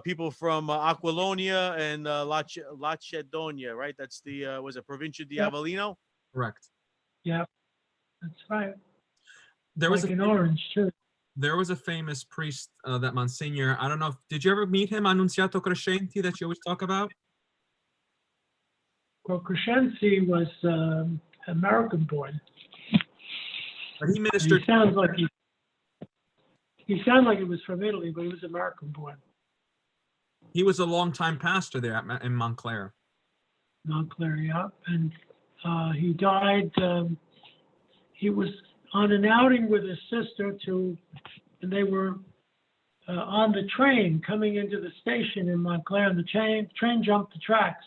people from Aquilonia and Lacedonia, right? That's the was it Provincia di Avellino? Correct. Yeah, that's right. There was an Orange too. There was a famous priest that Monsignor, I don't know, did you ever meet him, Annunziato Crescenti, that you always talk about? Well, Crescenti was American born. But he ministered. He sounds like he was from Italy, but he was American born. He was a longtime pastor there in Montclair. Montclair, yeah. And he died, he was on an outing with his sister and they were on the train coming into the station in Montclair, and the train jumped the tracks.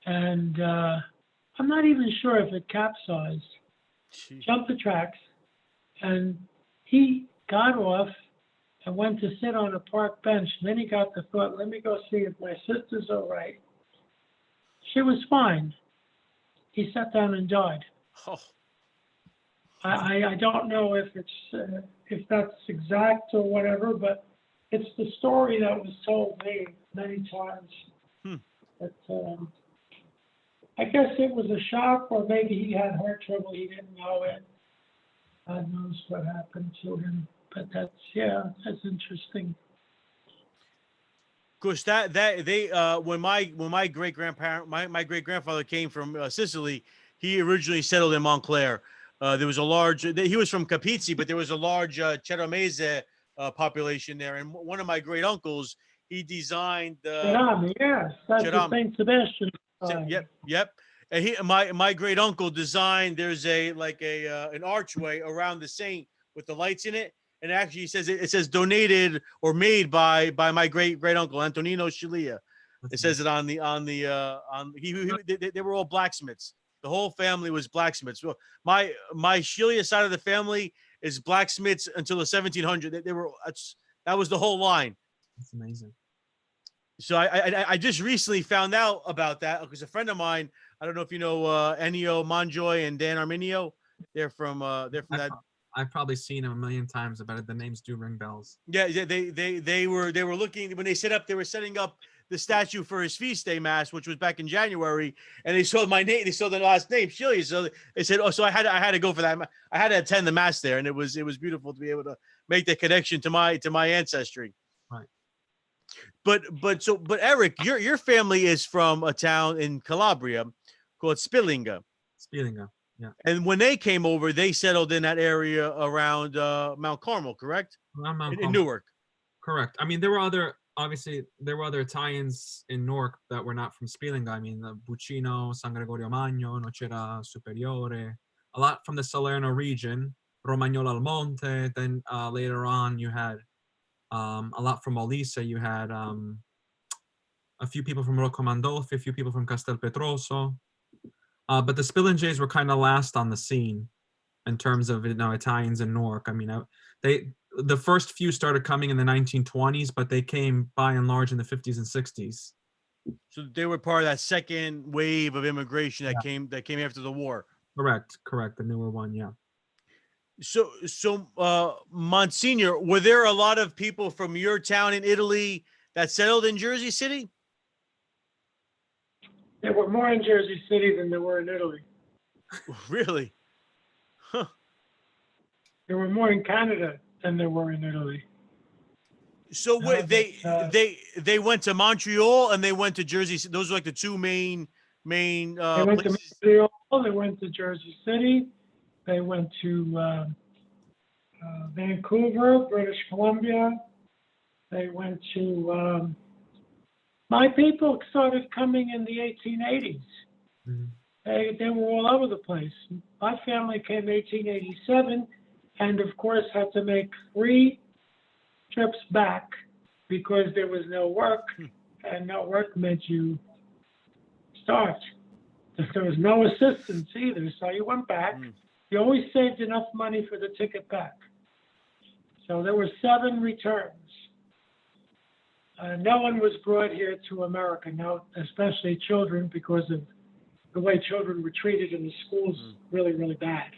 And I'm not even sure if it capsized. Jumped the tracks, and he got off and went to sit on a park bench. And then he got the thought, let me go see if my sister's all right. She was fine. He sat down and died. Oh. I don't know if that's exact or whatever, but it's the story that was told me many times. But I guess it was a shock, or maybe he had heart trouble. He didn't know it. God knows what happened to him. But that's interesting. Because when my great grandfather came from Sicily, he originally settled in Montclair. There was he was from Capizzi, but there was a large Ceramese population there. And one of my great uncles, he designed Cerami, yes, that's the Cerami. Saint Sebastian. Yep. And my great uncle designed. There's an archway around the saint with the lights in it, and actually it says donated or made by my great uncle Antonino Scilia. It says it on they were all blacksmiths. The whole family was blacksmiths. Well, my Scilia side of the family is blacksmiths until the 1700s. That was the whole line. That's amazing. So I just recently found out about that because a friend of mine, I don't know if you know Ennio Monjoy and Dan Arminio. They're from that. I've probably seen them a million times, but the names do ring bells. Yeah, they were looking when they were setting up the statue for his feast day mass, which was back in January, and they saw my name, they saw the last name, Scilia. So they said, oh, so I had to go for that. I had to attend the mass there, and it was beautiful to be able to make the connection to my ancestry. Right. But Eric, your family is from a town in Calabria called Spillinga. Spillinga, yeah. And when they came over, they settled in that area around Mount Carmel, correct? Around Mount Carmel. In Newark. Correct. I mean, there were other Italians in Newark that were not from Spillinga. I mean, the Buccino, San Gregorio Magno, Nocera Superiore, a lot from the Salerno region, Romagnola al Monte. Then later on, you had a lot from Molise. You had a few people from Rocco Mandolfi, a few people from Castel Petroso. But the Spillingays were kind of last on the scene in terms of Italians in Newark. I mean, the first few started coming in the 1920s, but they came by and large in the 50s and 60s. So they were part of that second wave of immigration that came after the war. Correct. The newer one, yeah. So Monsignor, were there a lot of people from your town in Italy that settled in Jersey City? There were more in Jersey City than there were in Italy. Really? Huh. There were more in Canada than there were in Italy. So they went to Montreal and they went to Jersey City. Those are like the two main they went places. to Montreal, they went to Jersey City, they went to Vancouver, British Columbia, they went to my people started coming in the 1880s. Mm-hmm. They were all over the place. My family came 1887 and of course had to make 3 trips back because there was no work, and no work meant you starved. There was no assistance either, so you went back. You always saved enough money for the ticket back. So there were 7 returns. No one was brought here to America, no, especially children, because of the way children were treated in the schools, really, really bad.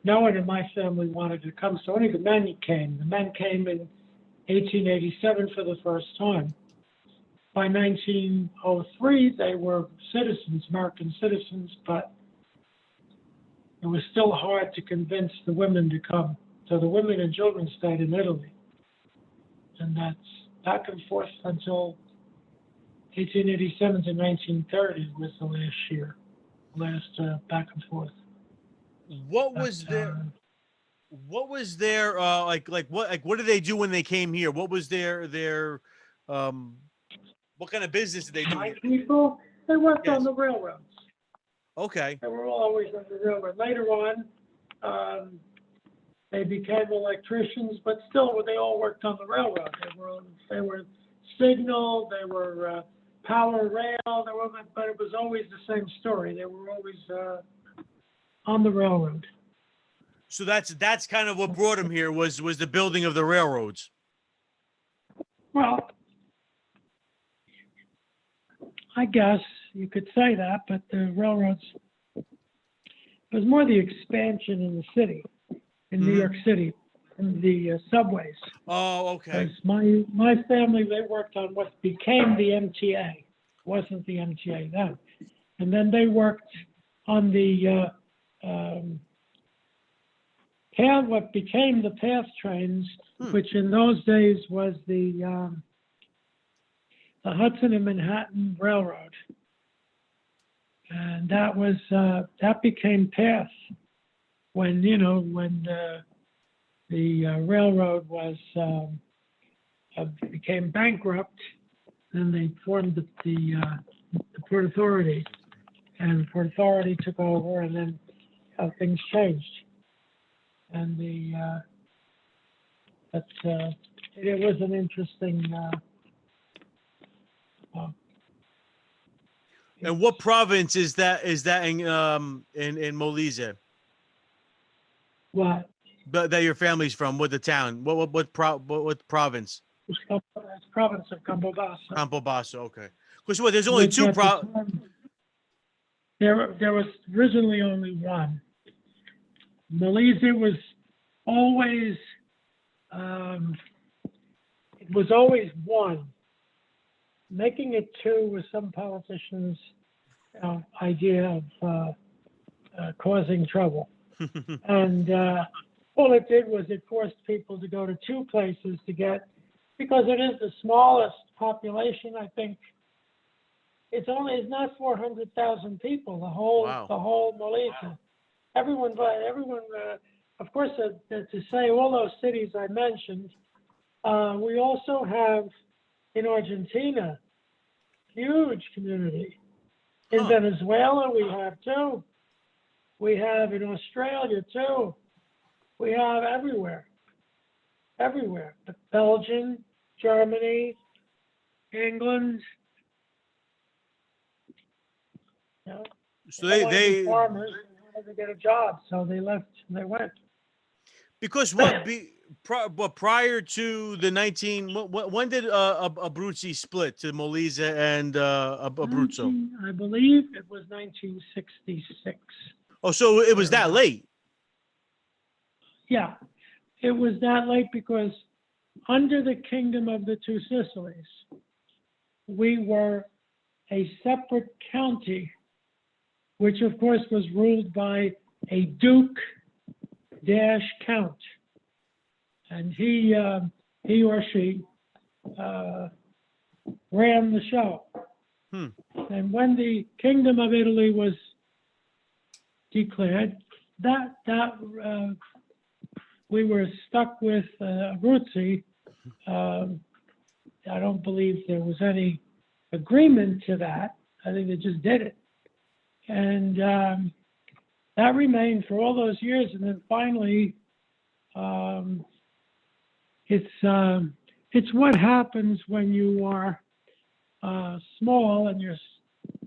No one in my family wanted to come, so only the men came. The men came in 1887 for the first time. By 1903, they were citizens, American citizens, but it was still hard to convince the women to come. So the women and children stayed in Italy. And that's back and forth until 1887 to 1930 was the last back and forth. What was there? What was their what did they do when they came here? What was their what kind of business did they do? My people, they worked on the railroads. Okay. They were always on the railroad. Later on, they became electricians, but still, they all worked on the railroad. They were signal, they were power rail, but it was always the same story. They were always on the railroad. So that's kind of what brought them here was the building of the railroads. Well, I guess you could say that, but the railroads, it was more the expansion in the city, in New York City, in the subways. Oh, okay. My family, they worked on what became the MTA. It wasn't the MTA then. And then they worked on the what became the PATH trains, which in those days was the Hudson and Manhattan Railroad, and that became PATH when the railroad was became bankrupt, and they formed the Port Authority, and the Port Authority took over, and then things changed, and it was an interesting. And what province is that? Is that in Molise? What? But that your family's from? What the town? What province? It's province of Campobasso. Campobasso. Okay. Because what? There's only Which two at the time, there was originally only one. Molise was always it was always one. Making it two was some politicians' idea of causing trouble. And all it did was it forced people to go to two places to get, because it is the smallest population, I think. It's not 400,000 people, the whole Molise. Everyone, of course, to say all those cities I mentioned, we also have in Argentina, huge community. In Venezuela, we have too. We have in Australia too. We have everywhere. Belgium, Germany, England. So they farmers wanted to get a job, so they left. They went. Because prior to the when did Abruzzi split to Molise and Abruzzo? I believe it was 1966. Oh, so it was that late. Yeah, it was that late because under the Kingdom of the Two Sicilies, we were a separate county, which of course was ruled by a Duke Count. And he or she ran the show. And when the Kingdom of Italy was declared, we were stuck with Abruzzi. I don't believe there was any agreement to that. I think they just did it. And that remained for all those years. And then finally, it's what happens when you are small and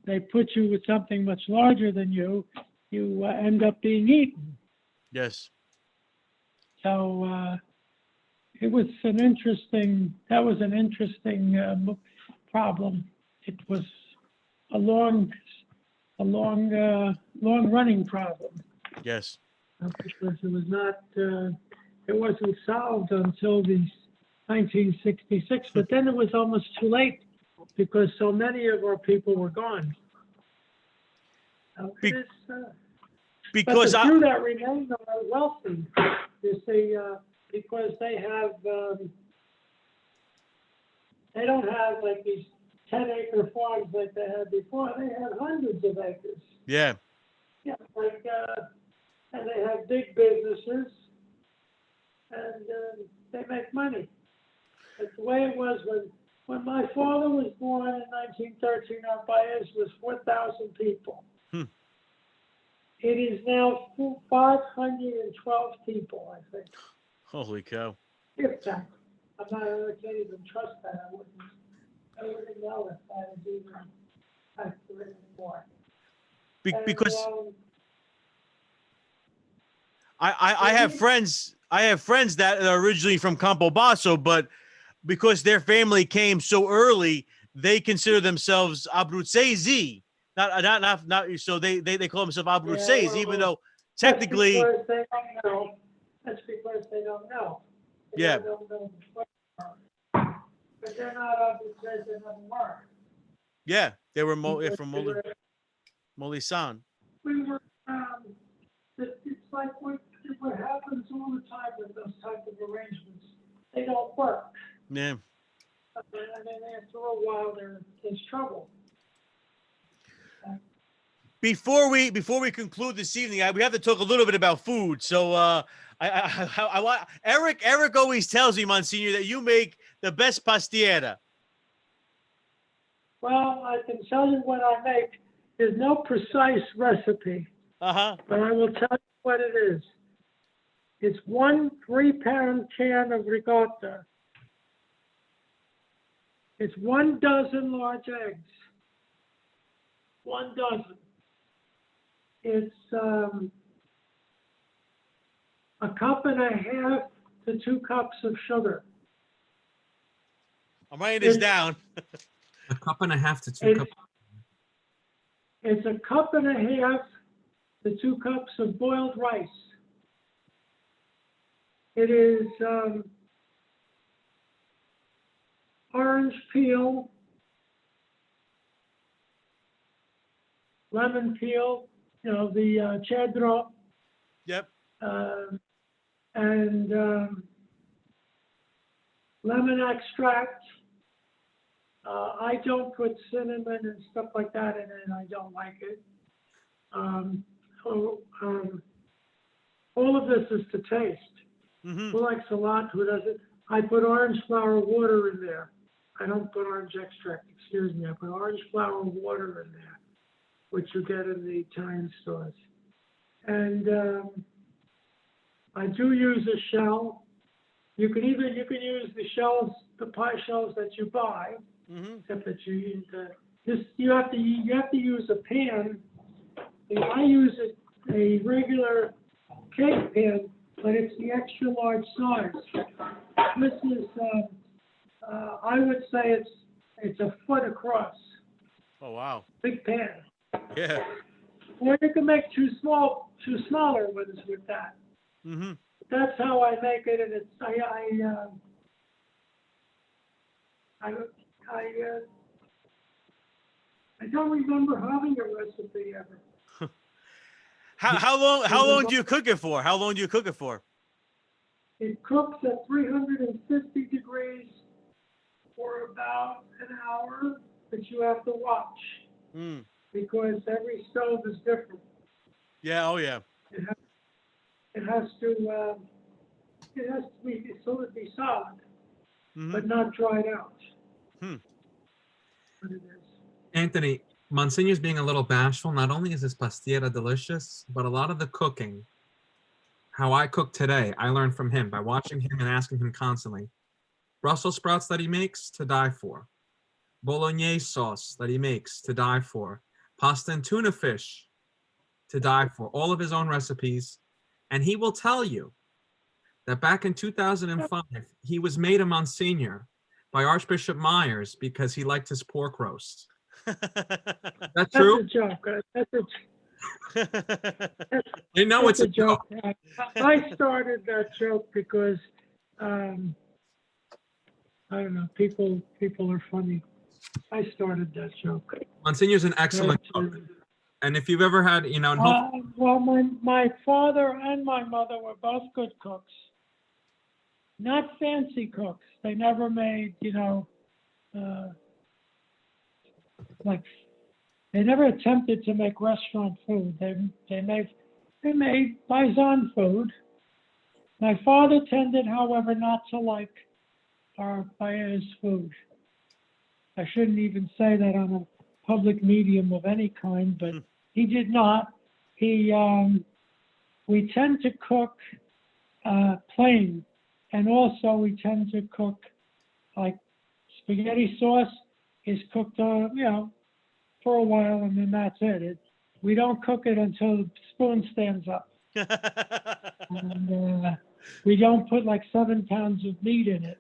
they put you with something much larger than you end up being eaten. Yes. So it was an interesting problem. It was a long running problem. Yes. Because it wasn't solved until the 1966, but then it was almost too late because so many of our people were gone. Because but the few that remained are wealthy, you see, because they don't have like these 10-acre farms like they had before. They had hundreds of acres. Yeah. Yeah, and they have big businesses, and they make money. That's the way it was when my father was born in 1913. Our Baez was 4,000 people. It is now 512 people, I think. Holy cow! If that, I can't even trust that. I wouldn't know if I was even accurate anymore. Because I have friends. I have friends that are originally from Campobasso, but because their family came so early, they consider themselves Abruzzesi. Not. So they call themselves Abruzzesi, even though technically. That's because they don't know. That's because they don't know. They don't know but they're not Abruzzesi. They never were. Yeah, they were from Molisan. We were. It's like what happens all the time with those type of arrangements. They don't work. Yeah. And then after a while, there's trouble. Before we conclude this evening, we have to talk a little bit about food. So I want Eric always tells me, Monsignor, that you make the best pastiera? Well, I can tell you what I make. There's no precise recipe, Uh-huh. but I will tell you what it is. It's 1 3-pound can of ricotta. It's 1 dozen large eggs. 1 dozen. It's a cup and a half to 2 cups of sugar. I'm writing this It's- down. A cup and a half to 2 It's, cups. it's a cup and a half to 2 cups of boiled rice. It is orange peel, lemon peel, the cedro, Yep. and lemon extract. I don't put cinnamon and stuff like that in it. I don't like it. All of this is to taste. Mm-hmm. Who likes a lot? Who doesn't? I put orange flower water in there. I don't put orange extract, excuse me. I put orange flower water in there, which you get in the Italian stores. And I do use a shell. You can use the shells, the pie shells that you buy, Mm-hmm. except that you have to use a pan. And I use a regular cake pan, but it's the extra large size. This is I would say it's a foot across. Oh, wow. Big pan. Yeah. Or you can make two smaller ones with that. Mm-hmm. That's how I make it, and it's I don't remember having a recipe ever. How long do you cook it for? How long do you cook it for? It cooks at 350 degrees for about an hour, but you have to watch Mm. because every stove is different. Yeah. Oh, yeah. It has to be so it be solid, Mm-hmm. but not dried out. Hmm. But it is. Anthony, Monsignor's being a little bashful. Not only is this pastiera delicious, but a lot of the cooking, how I cook today, I learned from him by watching him and asking him constantly. Brussels sprouts that he makes, to die for. Bolognese sauce that he makes, to die for. Pasta and tuna fish, to die for. All of his own recipes. And he will tell you that back in 2005, he was made a Monsignor by Archbishop Myers because he liked his pork roast. Is that That's true? a joke. I know That's it's a joke. I started that joke because I don't know. People are funny. I started that joke. Monsignor's an excellent cook. And if you've ever had, and Well, my father and my mother were both good cooks. Not fancy cooks. They never made, like they never attempted to make restaurant food. They made paisan food. My father tended, however, not to like our paella's food. I shouldn't even say that on a public medium of any kind, but he did not. We tend to cook plain, and also we tend to cook like spaghetti sauce is cooked, for a while, and then that's it. We don't cook it until the spoon stands up. And we don't put like 7 pounds of meat in it.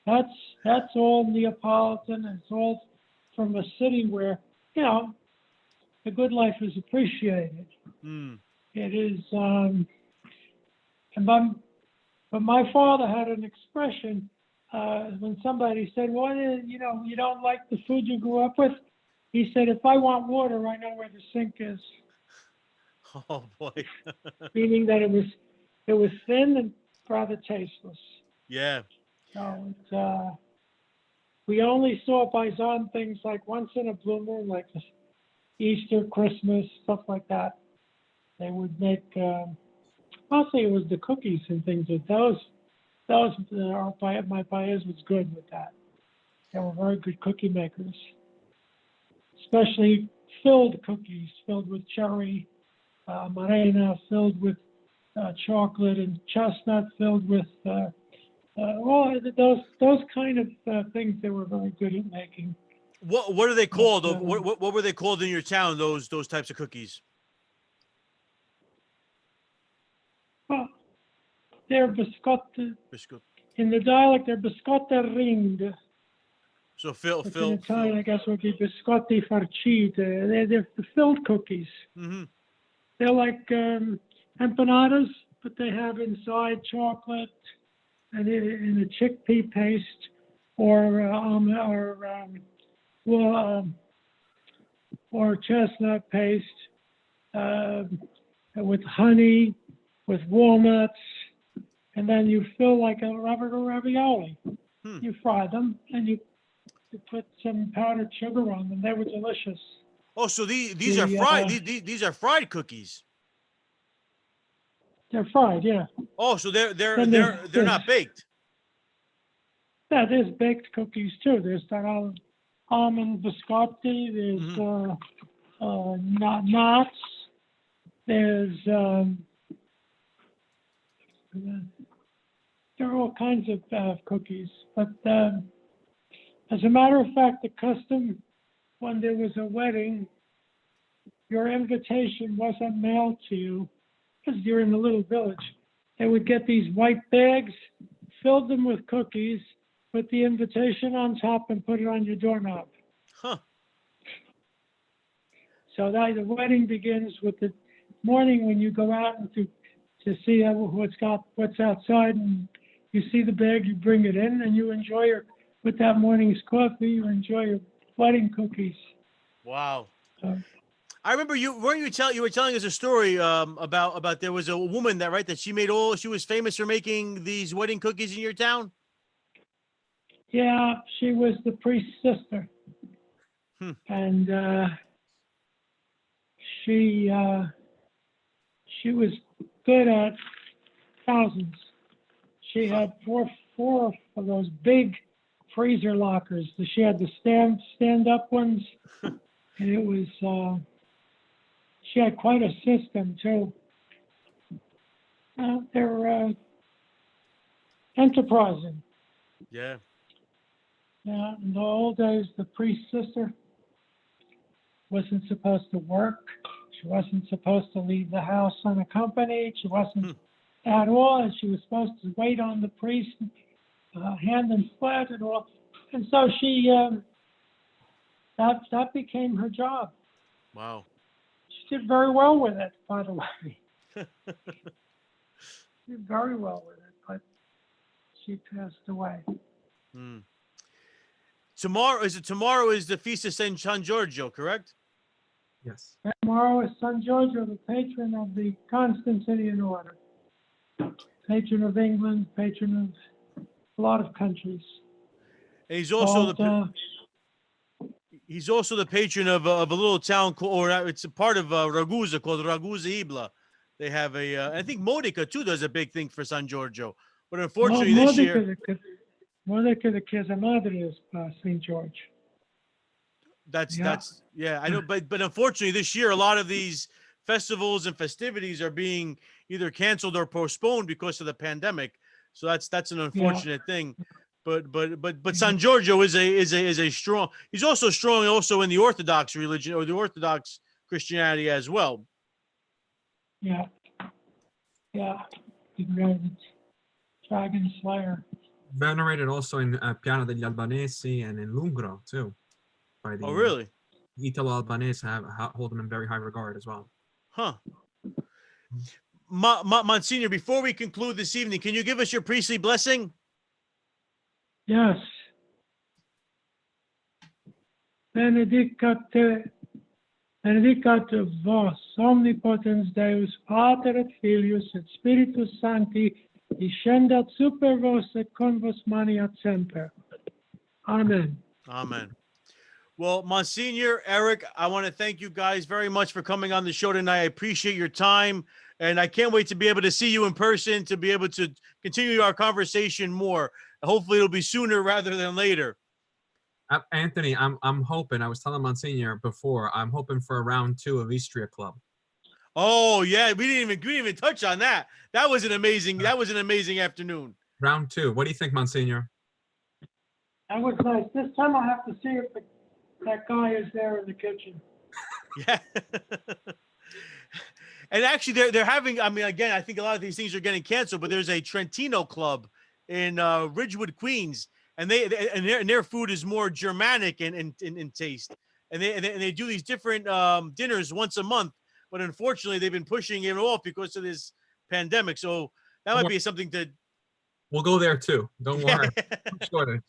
That's all Neapolitan. It's all from a city where, the good life is appreciated. Mm. It is, but my father had an expression when somebody said, "Well, you don't like the food you grew up with." He said, "If I want water, I know where the sink is." Oh boy. Meaning that it was thin and rather tasteless. Yeah. So we only saw paisan things like once in a blue moon, like Easter, Christmas, stuff like that. They would make, mostly it was the cookies and things with those. those my paez was good with that. They were very good cookie makers, especially filled cookies, filled with cherry, morena, filled with chocolate and chestnut, filled with all those kind of things they were very good at making. What are they called? But, What were they called in your town? Those types of cookies? Well, they're biscotti. Biscuit. In the dialect, they're biscotti ringed. So Which in Italian, I guess, would be biscotti farcite. They're the filled cookies. Mm-hmm. They're like empanadas, but they have inside chocolate and in a chickpea paste or chestnut paste with honey, with walnuts, and then you fill like a ravioli. You fry them and you put some powdered sugar on them. They were delicious. Oh, so these are fried. These are fried cookies. They're fried, yeah. Oh, so they're Then not baked. Yeah, there's baked cookies too. There's that almond biscotti. There's nuts. There's there are all kinds of cookies. But as a matter of fact, the custom when there was a wedding, your invitation wasn't mailed to you because you're in a little village. They would get these white bags, filled them with cookies, put the invitation on top, and put it on your doorknob. Huh. So that the wedding begins with the morning when you go out to see what's outside, and you see the bag, you bring it in, and you enjoy with that morning's coffee. You enjoy your wedding cookies. Wow. So, I remember you were telling us a story about there was a woman that she was famous for making these wedding cookies in your town. yeah, she was the priest's sister, and she was good at thousands. She had four of those big freezer lockers. She had the stand up ones, and it was she had quite a system too. They're enterprising. Yeah. Yeah, in the old days, the priest's sister wasn't supposed to work. She wasn't supposed to leave the house unaccompanied. She wasn't at all. She was supposed to wait on the priest, hand and foot and all. And so she, that became her job. Wow. She did very well with it, by the way. She did very well with it, but she passed away. Tomorrow is the feast of San Giorgio, correct? Yes. Tomorrow is San Giorgio, the patron of the Constantinian order, patron of England, patron of a lot of countries. And he's also the patron of a little town it's a part of Ragusa called Ragusa Ibla. They have I think Modica too does a big thing for San Giorgio, but unfortunately this year. Modica, the Chiesa Madre is St. George. That's I know, but unfortunately this year a lot of these festivals and festivities are being either canceled or postponed because of the pandemic. So that's an unfortunate thing. But San Giorgio is a strong. He's also strong in the Orthodox religion or the Orthodox Christianity as well. Yeah. The dragon slayer. Venerated also in Piana degli Albanesi and in Lungro too. By the really? Italo-Albanese hold them in very high regard as well. Huh. Monsignor, before we conclude this evening, can you give us your priestly blessing? Yes. Benedicat vos, omnipotens Deus, Pater et Filius et Spiritus Sancti, descendat super vos et con vos maniat semper. Amen. Amen. Well, Monsignor, Eric, I want to thank you guys very much for coming on the show tonight. I appreciate your time, and I can't wait to be able to see you in person, to be able to continue our conversation more. Hopefully, it'll be sooner rather than later. Anthony, I'm hoping. I was telling Monsignor before. I'm hoping for a round 2 of Istria Club. Oh yeah, we didn't even touch on that. That was an amazing afternoon. Round 2. What do you think, Monsignor? That was nice. This time I'll have to see if that guy is there in the kitchen. Yeah. And actually, they're having. I mean, again, I think a lot of these things are getting canceled. But there's a Trentino Club in Ridgewood, Queens, and their food is more Germanic in taste. And they do these different dinners once a month. But unfortunately, they've been pushing it off because of this pandemic. So that might be something to. We'll go there too. Don't worry. Shortage.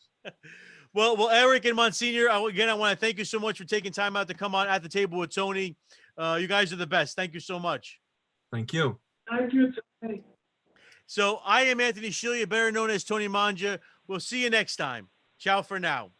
Well, Eric and Monsignor, again, I want to thank you so much for taking time out to come on At the Table with Tony. You guys are the best. Thank you so much. Thank you. Thank you, Tony. So I am Anthony Scilia, better known as Tony Manja. We'll see you next time. Ciao for now.